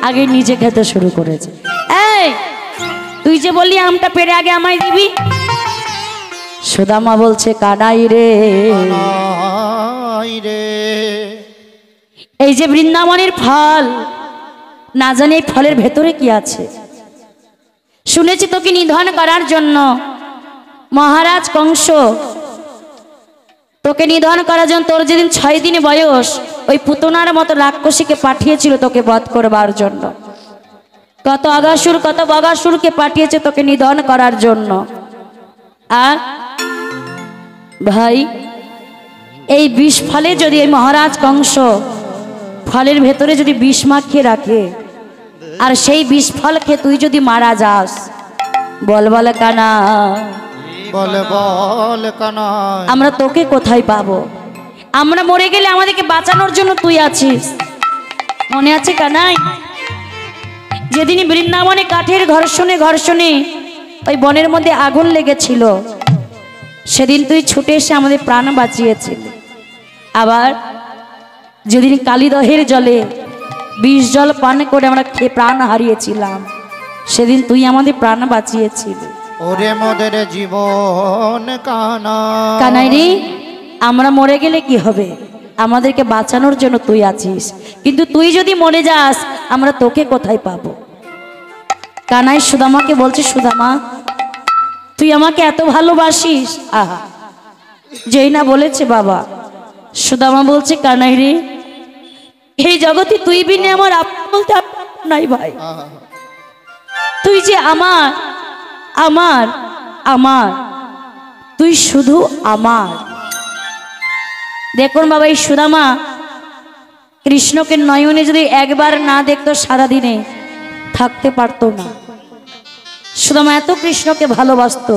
আগে নিজে খেতে শুরু করেছে। এই তুই যে বললি আমটা পেরে আগে আমায় দিবি। সুদামা বলছে কানাই রে কানাই রে এই যে বৃন্দাবনের ফল, না জানি এই ফলের ভেতরে কি আছে। শুনেছি তোকে নিধন করার জন্য মহারাজ কংস তোকে নিধন করার জন্য তোর যেদিন 6 দিন বয়স ওই পুতনার মতো রাক্ষসীকে পাঠিয়েছিল তোকে বধ করবার জন্য। কত আগাসুর কত বগাসুরকে পাঠিয়েছে তোকে নিধন করার জন্য। আর ভাই এই বিষ ফলে যদি এই মহারাজ কংস ফলের ভেতরে যদি বিষ মাখিয়ে রাখে আর সেই বিষ ফল খেয়ে তুই যদি মারা যাস, বল বল কানা বল বল কানাই আমরা তোকে কোথায় পাবো? আমরা মরে গেলে আমাদেরকে বাঁচানোর জন্য তুই আছিস, মনে আছে কানাই? যেদিন বৃন্দাবনে কাঠের ঘর্ষণে ওই বনের মধ্যে আগুন লেগেছিল সেদিন তুই ছুটে এসে আমাদের প্রাণ বাঁচিয়েছিলি। আবার যেদিন কালিদহের জলে বিষ জল পান করে আমরা খেয়ে প্রাণ হারিয়েছিলাম সেদিন তুই আমাদের প্রাণ বাঁচিয়েছিলি। ওরে মোদের জীবন কানাই কানাই রে আমরা মরে গেলে কি হবে? আমাদেরকে বাঁচানোর জন্য তুই আছিস, কিন্তু তুই যদি মরে যাস আমরা তোকে কোথায় পাবো? কানাই সুদামাকে বলছে সুদামা তুই আমাকে এত ভালোবাসিস। আহা যেই না বলেছে বাবা, সুদামা বলছে কানাই রে এই জগতে তুই বিনে আমার আপন বলতে আপন নাই ভাই। তুই যে আমার আমার আমার তুই শুধু আমার। দেখুন বাবা এই সুদামা কৃষ্ণকে নয়নে যদি একবার না দেখতো সারাদিনে থাকতে পারতো না। সুদামা এত কৃষ্ণকে ভালোবাসতো।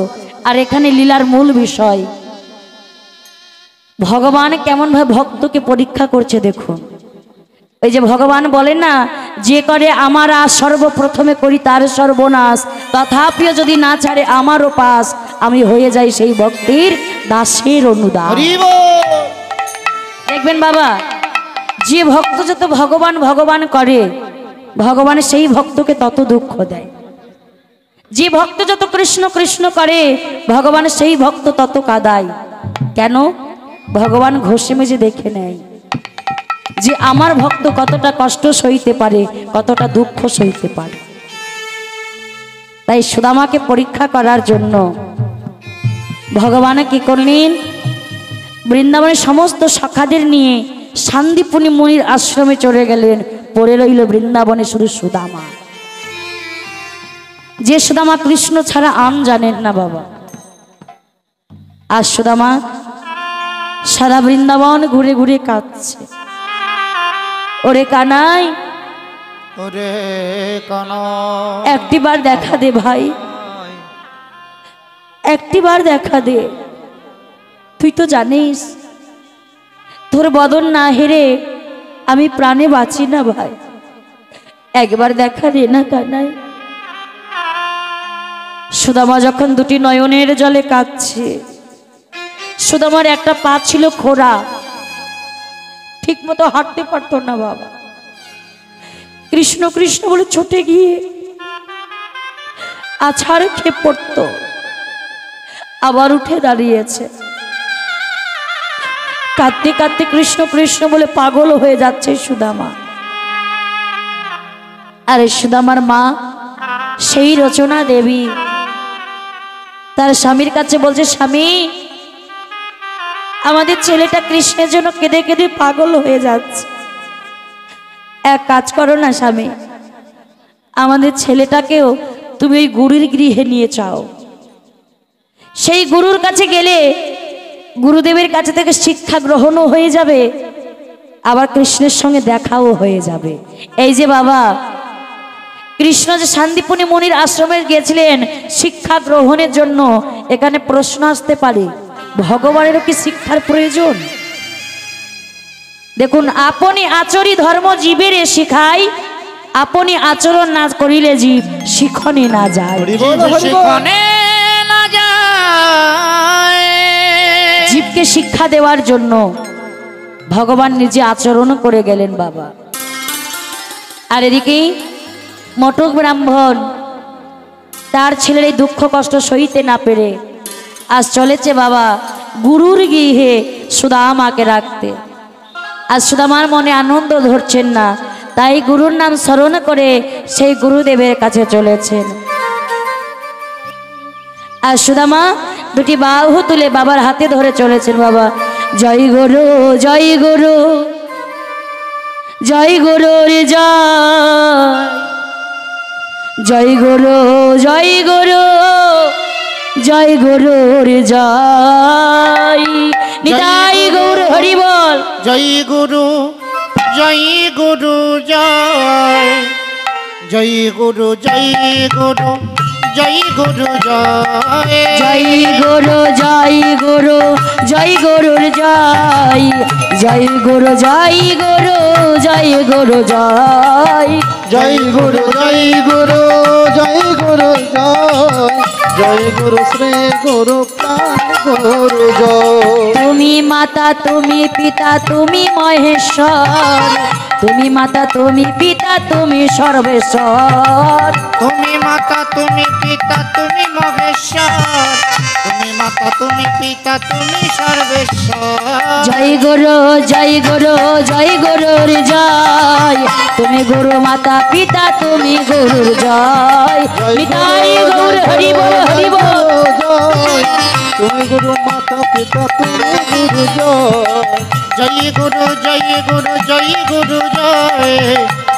আর এখানে লীলার মূল বিষয় ভগবান কেমন ভাবে ভক্তকে পরীক্ষা করছে দেখুন। ওই যে ভগবান বলে না যে করে আমার আজ সর্বপ্রথমে করি তার সর্বনাশ, তথাপিও যদি না ছাড়ে আমারও পাস আমি হয়ে যাই সেই ভক্তির দাসের অনুদান। হরি বল। দেখবেন বাবা যে ভক্ত যত ভগবান ভগবান করে ভগবান সেই ভক্তকে তত দুঃখ দেয়। যে ভক্ত যত কৃষ্ণ কৃষ্ণ করে ভগবান সেই ভক্ত তত কাঁদায়। কেন? ভগবান ঘষে মেজে দেখে নেয় যে আমার ভক্ত কতটা কষ্ট সইতে পারে, কতটা দুঃখ সইতে পারে। তাই সুদামাকে পরীক্ষা করার জন্য ভগবান কি করলেন? বৃন্দাবনের সমস্ত সখাদের নিয়ে শান্তিপুনি মুনির আশ্রমে চলে গেলেন। পড়ে রইল বৃন্দাবনে শুধু সুদামা, যে সুদামা কৃষ্ণ ছাড়া আম জানেন না বাবা। আর সুদামা সারা বৃন্দাবন ঘুরে ঘুরে কাঁদছে। ওরে কানাই, ওরে কানাই, একটিবার দেখা দে ভাই, একটিবার দেখা দে। তুই তো জানিস তোর বদন না হেরে আমি প্রাণে বাঁচি না ভাই, একবার দেখা দে না কানাই। সুদামা যখন দুটি নয়নের জলে কাঁদছে, সুদামার একটা পা ছিল খোড়া, ঠিক মতো হাঁটতে পারতো না বাবা। কৃষ্ণ কৃষ্ণ বলে ছুটে গিয়ে আছাড় খেয়ে পড়ত, আবার উঠে দাঁড়িয়েছে। কাঁদতে কাঁদতে কৃষ্ণ কৃষ্ণ বলে পাগল হয়ে যাচ্ছে সুদামা। আরে সুদামার মা সেই রচনা দেবী তার স্বামীর কাছে বলছে, স্বামী আমাদের ছেলেটা কৃষ্ণের জন্য কেঁদে কেঁদে পাগল হয়ে যাচ্ছে, এক কাজ করো না স্বামী, আমাদের ছেলেটাকেও তুমি ওই গুরুর গৃহে নিয়ে যাও। সেই গুরুর কাছে গেলে গুরুদেবের কাছে থেকে শিক্ষা গ্রহণও হয়ে যাবে, আবার কৃষ্ণের সঙ্গে দেখাও হয়ে যাবে। এই যে বাবা কৃষ্ণ যে শান্তিপুনি মুনির আশ্রমে গিয়েছিলেন শিক্ষা গ্রহণের জন্য, এখানে প্রশ্ন আসতে পারে ভগবানেরও কি শিক্ষার প্রয়োজন? দেখুন, আপনি আচরি ধর্ম জীবের শিখাই, আপনি আচরণ না করিলে জীব শিখনে না যায়। শিখনে না যায়। জীবকে শিক্ষা দেওয়ার জন্য ভগবান নিজে আচরণ করে গেলেন বাবা। আর এদিকে মটক ব্রাহ্মণ তার ছেলের এই দুঃখ কষ্ট সইতে না পেরে আজ চলেছে বাবা গুরুর গৃহে সুদামাকে রাখতে। আজ সুদামার মনে আনন্দ ধরছেন না, তাই গুরুর নাম স্মরণ করে সেই গুরুদেবের কাছে চলেছেন। আর সুদামা দুটি বাহু তুলে বাবার হাতে ধরে চলেছেন। বাবা জয় গুরু, জয় গুরু, জয় গুরুর জয়, জয় গুরু, জয় গুরু, জয় গুরুর জয়। নিতাই গৌর হরি বল। জয় গুরু, জয় গুরু জয়, জয় গুরু, জয় গুরু, জয় গুরু জয়। জয় গুরু, জয় গুরু, জয় গুরুর জয়, জয় গুরু, জয় গুরু, জয় গুরু জয়। জয় গুরু, জয় গুরু, জয় গুরু জয়, জয় গুরু শ্রী গুরু প্রাণ গুরু জয়। তুমি মাতা, তুমি পিতা, তুমি মহেশ্বর, তুমি মাতা, তুমি পিতা, তুমি সর্বেশ্বর। তুমি মাতা, তুমি পিতা, তুমি মহেশ্বর, তুমি মাতা, তুমি পিতা, তুমি সর্বেশ্বর। জয় গুরু, জয় গুরু, জয় গুরুর জয়, তুমি গুরু মাতা পিতা, তুমি গুরুর জয়। নিতাই গৌর হরি বল, হরি বল। জয়, তুমি গুরু মাতা পিতা, তুমি গুরু জয়। জয় গুরু, জয় গুরু, জয় গুরু জয়,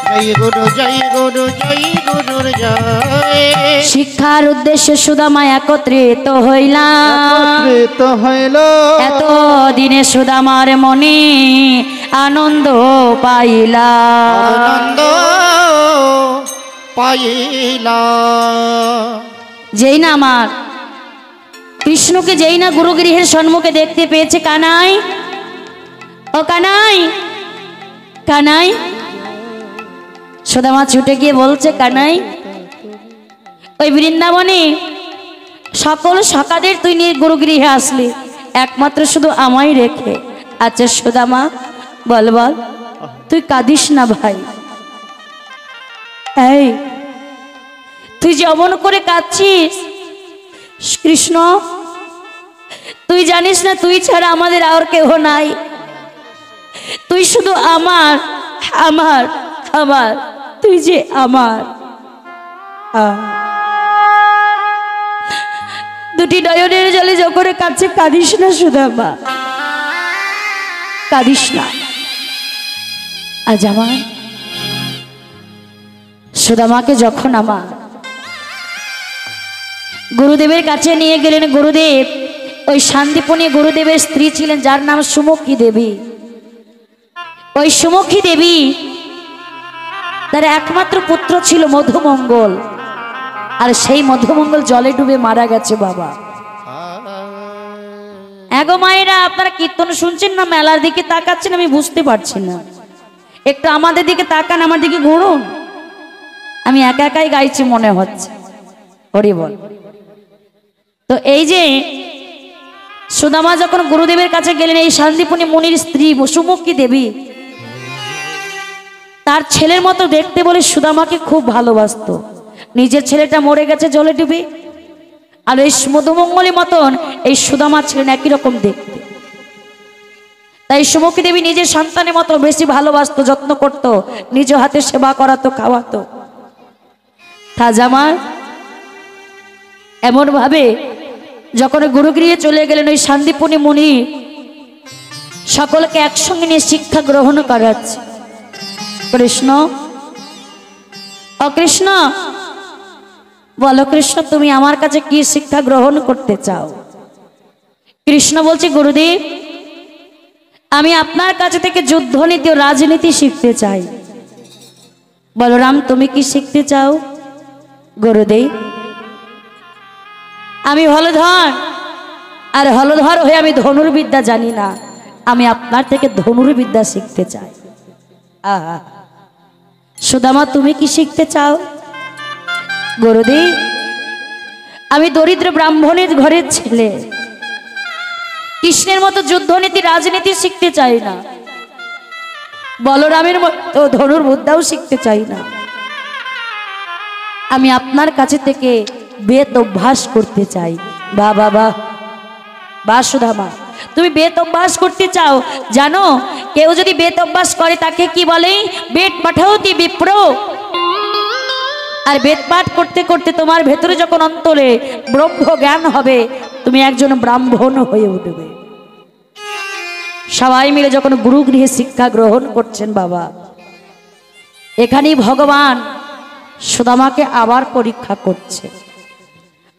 জয় গুরু, জয় গুরু, জয় গুরুর জয়। শিক্ষার উদ্দেশ্যে সুদামা একত্রিত হইলাম, একত্রিত হইল। এত দিনে সুদামার মনে আনন্দ পাইলাম, আনন্দ পাইলা। যেই না আমার কৃষ্ণকে যেই না গুরুগৃহের সম্মুখে দেখতে পেয়েছে, কানাই, ও কানাই, কানাই। সুদামা ছুটে গিয়ে বলছে, কানাই ওই বৃন্দাবনে সকল সখাদের তুই নিয়ে গুরুগৃহে আসলি, একমাত্র শুধু আমায় রেখে। আচ্ছা সুদামা বল বল, তুই কাঁদিস না ভাই। এই তুই যে অমন করে কাঁদছিস, কৃষ্ণ তুই জানিস না তুই ছাড়া আমাদের আর কেহ নাই, তুই শুধু আমার, আমার, আমার, তুই যে আমার। দুটি নয়নের জলে যখন কাছে কাঁদিস না সুদামা, কাঁদিস না। আজ আমার সুদামাকে যখন আমার গুরুদেবের কাছে নিয়ে গেলেন, গুরুদেব ওই শান্তিপনি গুরুদেবের স্ত্রী ছিলেন যার নাম সুমুখী দেবী। ওই সুমুখী দেবী তার একমাত্র পুত্র ছিল মধুমঙ্গল, আর সেই মধুমঙ্গল জলে ডুবে মারা গেছে বাবা। এগো মায়েরা, আপনারা কীর্তন শুনছেন না মেলার দিকে তাকাচ্ছেন আমি বুঝতে পারছি না, একটু আমাদের দিকে তাকান, আমার দিকে ঘুরুন। আমি একা একাই গাইছি মনে হচ্ছে, হরি বল। তো এই যে সুদামা যখন গুরুদেবের কাছে গেলেন, এই শান্তিপনি মুনির স্ত্রী সুমুখী দেবী তার ছেলের মতো দেখতে বলে সুদামাকে খুব ভালোবাসতো। নিজের ছেলেটা মরে গেছে জলে ডুবে, আর এই মধুমঙ্গলের মতন এই সুদামা ছিলেন একই রকম দেখতে। তাই সুমুখী দেবী নিজের সন্তানের মতো বেশি ভালোবাসতো, যত্ন করত, নিজ হাতে সেবা করাতো, খাওয়াতো। তাজামা এমন ভাবে যখন গুরুগৃহে চলে গেলেন, ওই শান্তিপনি মুনি সকলকে একসঙ্গে নিয়ে শিক্ষা গ্রহণ করাচ্ছে। কৃষ্ণ, অকৃষ্ণ বলো কৃষ্ণ, তুমি আমার কাছে কি শিক্ষা গ্রহণ করতে চাও? কৃষ্ণ বলছে, গুরুদেব আমি আপনার কাছে থেকে যুদ্ধনীতি ও রাজনীতি শিখতে চাই। বলরাম তুমি কি শিখতে চাও? গুরুদেব আমি হলধর, আর হলধর হয়ে আমি ধনুর্বিদ্যা জানি না, আমি আপনার থেকে ধনুর্বিদ্যা শিখতে চাই। আহা, সুদামা তুমি কি শিখতে চাও? গুরুদেব আমি দরিদ্র ব্রাহ্মণের ঘরের ছেলে, কৃষ্ণের মতো যুদ্ধনীতি রাজনীতি শিখতে চাই না, বলরামের মতো ধনুর্বিদ্যাও শিখতে চাই না, আমি আপনার কাছে থেকে বেদ অভ্যাস করতে চাই। বা বাবা বা সুদামা তুমি বেদ অভ্যাস করতে চাও? জানো কেউ যদি বেদ অভ্যাস করে তাকে কি বলে? বেদ পাঠাওতি বিপ্র। আর বেদ পাঠ করতে করতে তোমার ভেতরে যখন অন্তরে ব্রহ্ম জ্ঞান হবে, তুমি একজন ব্রাহ্মণ হয়ে উঠবে। সবাই মিলে যখন গুরুগৃহে শিক্ষা গ্রহণ করছেন বাবা, এখানেই ভগবান সুদামাকে আবার পরীক্ষা করছে।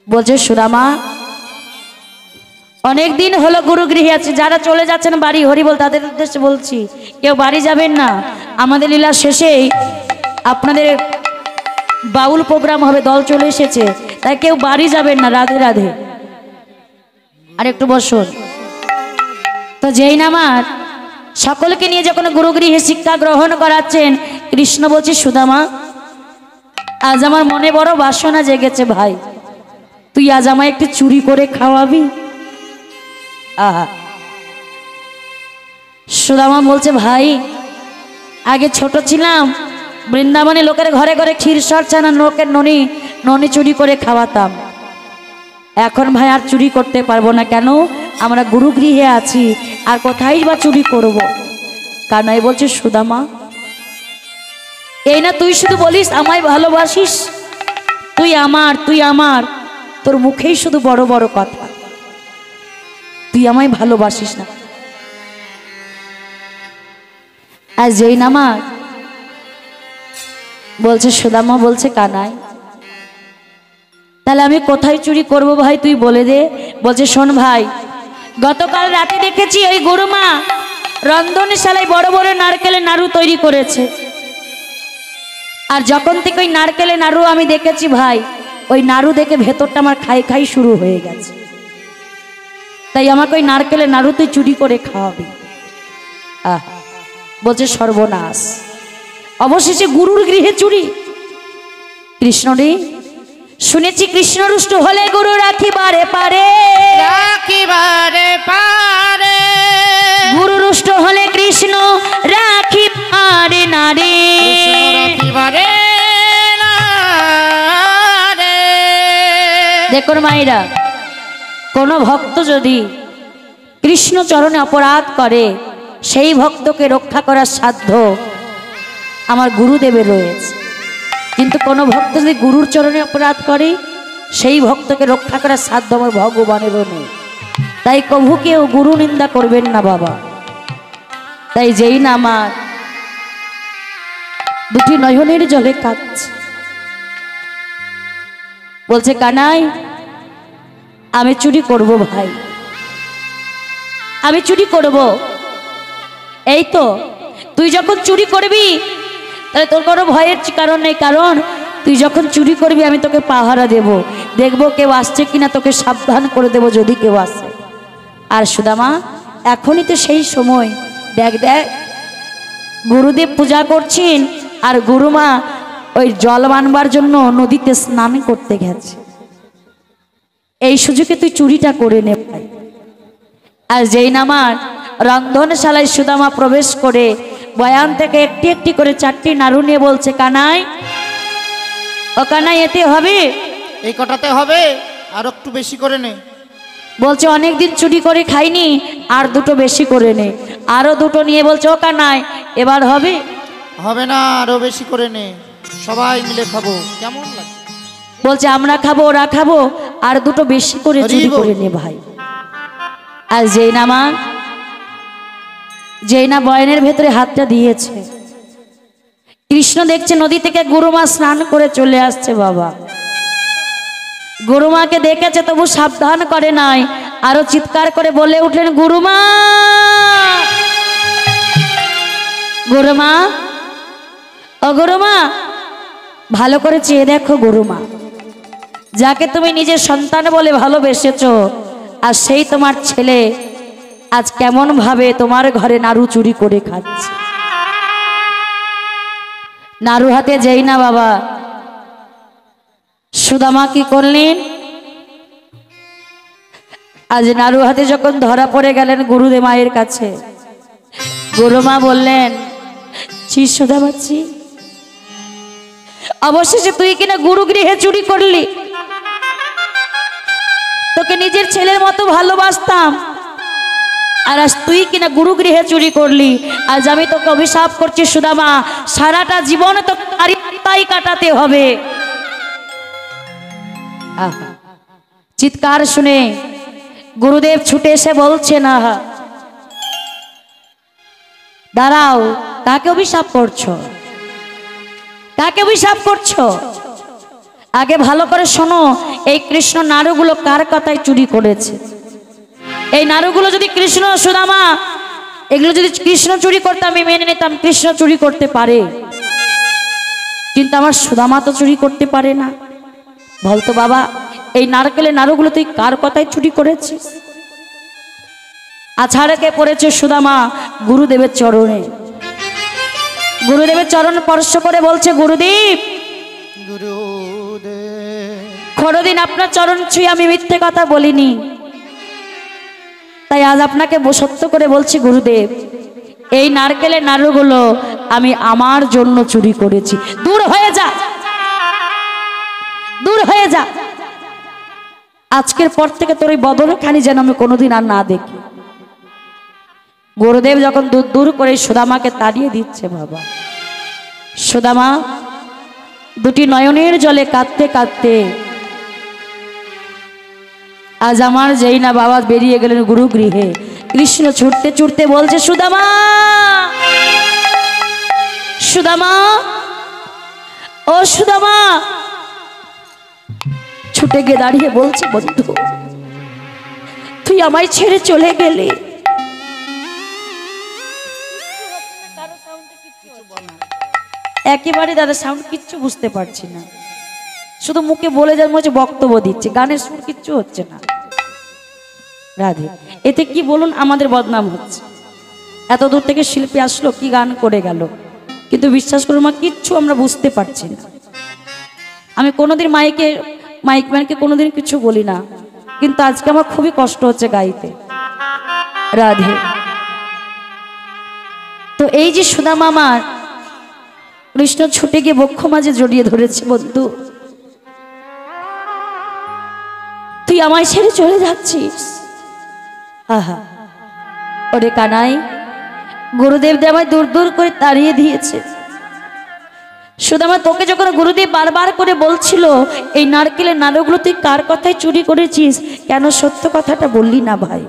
বলছে সুদামা অনেক দিন হলো গুরুগৃহে আছে, যারা চলে যাচ্ছেন বাড়ি হরিবল তাদের উদ্দেশ্যে বলছি, কেউ বাড়ি যাবেন না, আমাদের লীলা শেষেই আপনাদের বাউল প্রোগ্রাম হবে, দল চলে এসেছে, তাই কেউ বাড়ি যাবেন না। রাধে রাধে। আর একটু বসুন। তো যেই নামার সকলকে নিয়ে যখন গুরুগৃহে শিক্ষা গ্রহণ করাচ্ছেন, কৃষ্ণ বলছে সুদামা আজ আমার মনে বড় বাসনা জেগেছে ভাই, তুই আজ আমায় একটু চুরি করে খাওয়াবি। আহা, সুদামা বলছে ভাই আগে ছোট ছিলাম, বৃন্দাবনে লোকের ঘরে ঘরে ক্ষীরসর ছানা লোকের ননি চুরি করে খাওয়াতাম, এখন ভাই আর চুরি করতে পারবো না। কেন? আমরা গুরুগৃহে আছি, আর কোথায় বা চুরি করব? কানাই বলছে সুদামা এই না তুই শুধু বলিস আমায় ভালোবাসিস, তুই আমার তুই আমার, তোর মুখেই শুধু বড় বড় কথা, তুই আমায় ভালোবাসিস না। আর যেই নামা বলছে সুদামা বলছে কানাই তাহলে আমি কোথায় চুরি করব ভাই তুই বলে দে। বলছে শোন ভাই, গতকাল রাতে দেখেছি ওই গরুমা রন্ধনশালায় বড় বড় নারকেলের নাড়ু তৈরি করেছে, আর যখন থেকে ওই নারকেলের নাড়ু আমি দেখেছি ভাই, ওই নাড়ু দেখে ভেতরটা আমার খাই খাই শুরু হয়ে গেছে, তাই আমাকে ওই নারকেলের নাড়ু তুই চুরি করে খাওয়াবি। বলছে সর্বনাশ, অবশেষে গুরুর গৃহে চুরি। কৃষ্ণ রে শুনেছি কৃষ্ণ রুষ্ট হলে গুরু রাখিবারে পারে, রাখিবারে পারে, গুরু রুষ্ট হলে কৃষ্ণ রাখি পারে না রে, রাখিবারে না রে। দেখুন মায়েরা, কোন ভক্ত যদি কৃষ্ণ চরণে অপরাধ করে, সেই ভক্তকে রক্ষা করার সাধ্য আমার গুরুদেবের রয়েছে, কিন্তু কোন ভক্ত যদি গুরুর চরণে অপরাধ করে, সেই ভক্তকে রক্ষা করার সাধ্য আমার ভগবানেরও নেই। তাই কভু কেউ গুরু নিন্দা করবেন না বাবা। তাই যেই না আমার দুটি নয়নের জলে কাঁদছে, বলছে কানাই আমি চুরি করব ভাই, আমি চুরি করব। এই তো তুই যখন চুরি করবি তাহলে তোর কোনো ভয়ের কারণ নেই, কারণ তুই যখন চুরি করবি আমি তোকে পাহারা দেব, দেখবো কেউ আসছে কিনা, তোকে সাবধান করে দেব যদি কেউ আসে। আর সুদামা এখনই তো সেই সময়, দেখ দেখ গুরুদেব পূজা করছেন আর গুরুমা ওই জল মানবার জন্য নদীতে স্নান করতে গেছে, এই সুযোগে তুই চুরিটা করে নে ভাই। আর যেই নামার রন্ধনশালায় সুদামা প্রবেশ করে বয়ান থেকে একটি একটি করে 4টি নাড়ু নিয়ে বলছে কানাই, ও কানাই এতে হবে? এই কটাতে হবে, আর একটু বেশি করে নে। বলছে অনেকদিন চুরি করে খাইনি, আর দুটো বেশি করে নে। আরো দুটো নিয়ে বলছে ও কানাই এবার হবে? হবে না, আরো বেশি করে নে, সবাই মিলে খাবো, কেমন লাগে? বলছে আমরা খাবো, ওরা খাবো, আর দুটো বেশি করে চুরি করে নে ভাই। আর যেই না বয়নের ভেতরে হাতটা দিয়েছে, কৃষ্ণ দেখছে নদী থেকে গুরুমা স্নান করে চলে আসছে। বাবা গুরুমাকে দেখেছে তবু সাবধান করে নাই, আরো চিৎকার করে বলে উঠলেন গুরুমা, গুরুমা, ও গুরুমা ভালো করে চেয়ে দেখো গুরুমা, যাকে তুমি নিজের সন্তান বলে ভালোবেসেছো আর সেই তোমার ছেলে আজ কেমন ভাবে তোমার ঘরে নাড়ু চুরি করে খাচ্ছে। নাড়ু হাতে যেই না বাবা সুদামা কি করলেন, আজ নাড়ু হাতে যখন ধরা পড়ে গেলেন গুরুদেব মায়ের কাছে, গুরুমা বললেন ছি সুদামাচ্ছি, অবশেষে তুই কিনা গুরু গৃহে চুরি করলি, তোকে নিজের ছেলের মতো ভালোবাসতাম, আর আজ তুই কিনা গুরু গৃহে চুরি করলি। আজ আমি তোকে অভিশাপ করছি সুদামা, সারাটা জীবন তোকে তাই কাটাতে হবে। চিৎকার শুনে গুরুদেব ছুটে এসে বলছে না দাঁড়াও, কাকে অভিশাপ করছো, কাকে অভিশাপ করছো? আগে ভালো করে শোনো, এই কৃষ্ণ নাড়ুগুলো কার কথায় চুরি করেছে? এই নাড়ুগুলো যদি কৃষ্ণ, সুদামা এগুলো যদি কৃষ্ণ চুরি করতে আমি মেনে নিতাম, কৃষ্ণ চুরি করতে পারে, কিন্তু আমার সুদামা তো চুরি করতে পারে না। বলতো বাবা এই নারকেলের নাড়ুগুলো তুই কার কথায় চুরি করেছিস? আছাড়কে পড়েছে সুদামা গুরুদেবের চরণে, গুরুদেবের চরণ স্পর্শ করে বলছে গুরুদেব, কোনদিন আপনার চরণ ছুঁয়ে আমি মিথ্যে কথা বলিনি, তাই আজ আপনাকে সত্য করে বলছি গুরুদেব, এই নারকেলের নাড়ুগুলো আমি আমার জন্য চুরি করেছি। দূর হয়ে যা, দূর হয়ে যা, আজকের পর থেকে তোর এই বদলখানি যেন আমি কোনোদিন আর না দেখি। গুরুদেব যখন দূর দূর করে সুদামাকে তাড়িয়ে দিচ্ছে, বাবা সুদামা দুটি নয়নের জলে কাঁদতে কাঁদতে আজ আমার যেই না বাবা বেরিয়ে গেলেন গুরু গৃহে। কৃষ্ণ ছুটতে ছুটতে বলছে সুদামা, সুদামা, ও সুদামা, ছুটে গিয়ে দাঁড়িয়ে বলছে বন্ধু তুই আমায় ছেড়ে চলে গেলি, একেবারে দাদা সাউন্ড কিচ্ছু বুঝতে পারছি না, শুধু মুখে বলে যার মনে হচ্ছে বক্তব্য দিচ্ছে, গানের সুর কিচ্ছু হচ্ছে না। রাধে, এতে কি বলুন আমাদের বদনাম হচ্ছে, এত দূর থেকে শিল্পী আসলো কি গান করে গেল, কিন্তু বিশ্বাস করুন মা কিচ্ছু আমরা বুঝতে পারছি না। আমি কোনোদিন মাইক ম্যানকে কোনোদিন কিছু বলি না, কিন্তু আজকে আমার খুবই কষ্ট হচ্ছে গাইতে। রাধে, তো এই যে সুদামা আমার কৃষ্ণ ছুটে গিয়ে বক্ষ মাঝে জড়িয়ে ধরেছে, বন্ধু তুই আমায় ছেড়ে চলে যাচ্ছিস। আহা ওরে কানাই, গুরুদেব আমায় দূর দূর করে তাড়িয়ে দিয়েছে। সুদামা তোকে যখন গুরুদেব বারবার করে বলছিল এই নারকেলের নাড়ুগুলো তুই কার কথায় চুরি করেছিস, কেন সত্য কথাটা বললি না ভাই?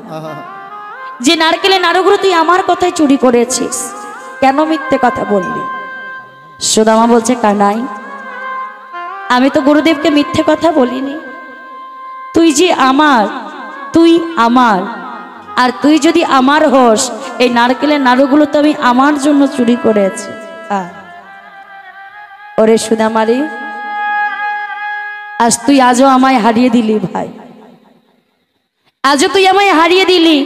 যে নারকেলের নাড়ুগুলো তুই আমার কথায় চুরি করেছিস, কেন মিথ্যে কথা বললি? সুদামা বলছে, কানাই, আমি তো গুরুদেবকে মিথ্যে কথা বলিনি। তুই যে আমার, তুই আমার, আর তুই যদি আমার হোস, এই নারকেলের নাড়ুগুলো তো আমি আমার জন্য চুরি করেছি। ওরে সুদামারি, আজ তুই আজও আমায় হারিয়ে দিলি ভাই, আজও তুই আমায় হারিয়ে দিলি।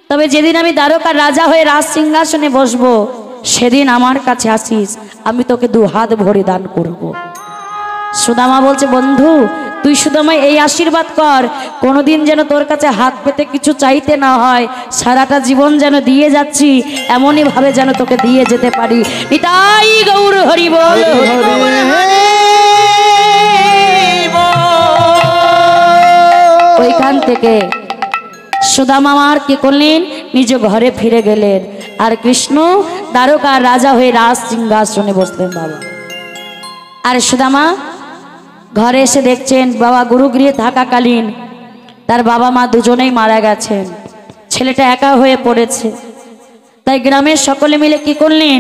তবে যেদিন আমি দ্বারকার রাজা হয়ে রাজ সিংহাসনে বসবো, সেদিন আমার কাছে আসিস, আমি তোকে 2 হাত ভরে দান করব। সুদামা বলছে, বন্ধু তুই শুধু আমায় এই আশীর্বাদ কর, কোনোদিন যেন তোর কাছে হাত পেতে কিছু চাইতে না হয়, সারাটা জীবন যেন দিয়ে যাচ্ছি এমনই ভাবে যেন তোকে দিয়ে যেতে পারি। নিতাই গৌর হরি বল। ওইখান থেকে সুদামা আমার কি করলেন, নিজ ঘরে ফিরে গেলেন, আর কৃষ্ণ দ্বারকার রাজা হয়ে রাজ সিংহাসনে বসলেন বাবা। আর সুদামা ঘরে এসে দেখছেন বাবা গুরুগৃহে থাকাকালীন তার বাবা মা দুজনেই মারা গেছেন, ছেলেটা একা হয়ে পড়েছে। তাই গ্রামের সকলে মিলে কি করলেন,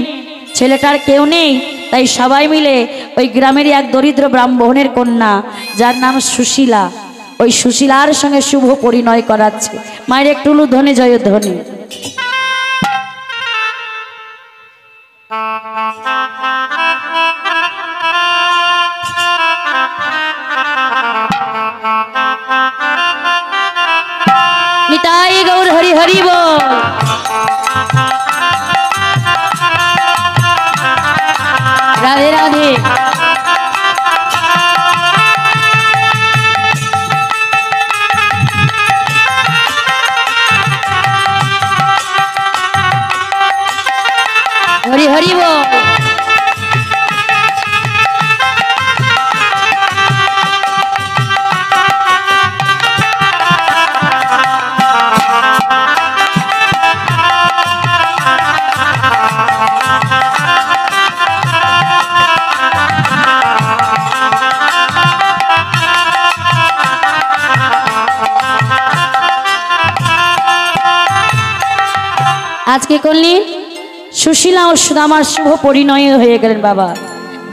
ছেলেটার কেউ নেই, তাই সবাই মিলে ওই গ্রামেরই এক দরিদ্র ব্রাহ্মণের কন্যা যার নাম সুশীলা, ওই সুশীলার সঙ্গে শুভ পরিণয় করাচ্ছে। মায়ের একটু ধ্বনি জয় ধ্বনি। নিতাই গৌর হরি হরি বল। রাধে রাধে। হরি হরি বল। আজকে করলি সুশীলা ও সুদামার শুভ পরিণয় হয়ে গেলেন বাবা।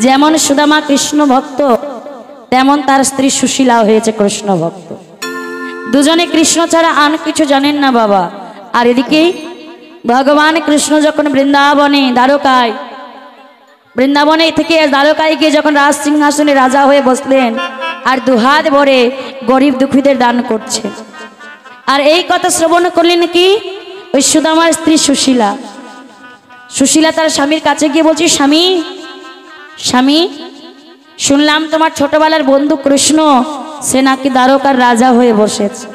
যেমন সুদামা কৃষ্ণ ভক্ত, তেমন তার স্ত্রী সুশীলা হয়েছে কৃষ্ণ ভক্ত। দুজনে কৃষ্ণ ছাড়া আর কিছু জানেন না বাবা। আর এদিকে ভগবান কৃষ্ণ যখন বৃন্দাবনে দ্বারকায়, বৃন্দাবনে থেকে দ্বারকায় গিয়ে যখন রাজ সিংহাসনে রাজা হয়ে বসলেন, আর 2 হাত ভরে গরিব দুঃখীদের দান করছে। আর এই কথা শ্রবণ করলেন কি ওই সুদামার স্ত্রী সুশীলা। সুশীলা তার স্বামীর কাছে গিয়ে বলছি, স্বামী স্বামী, শুনলাম তোমার ছোটবেলার বন্ধু কৃষ্ণ সে নাকি দ্বারকার রাজা হয়ে বসেছে।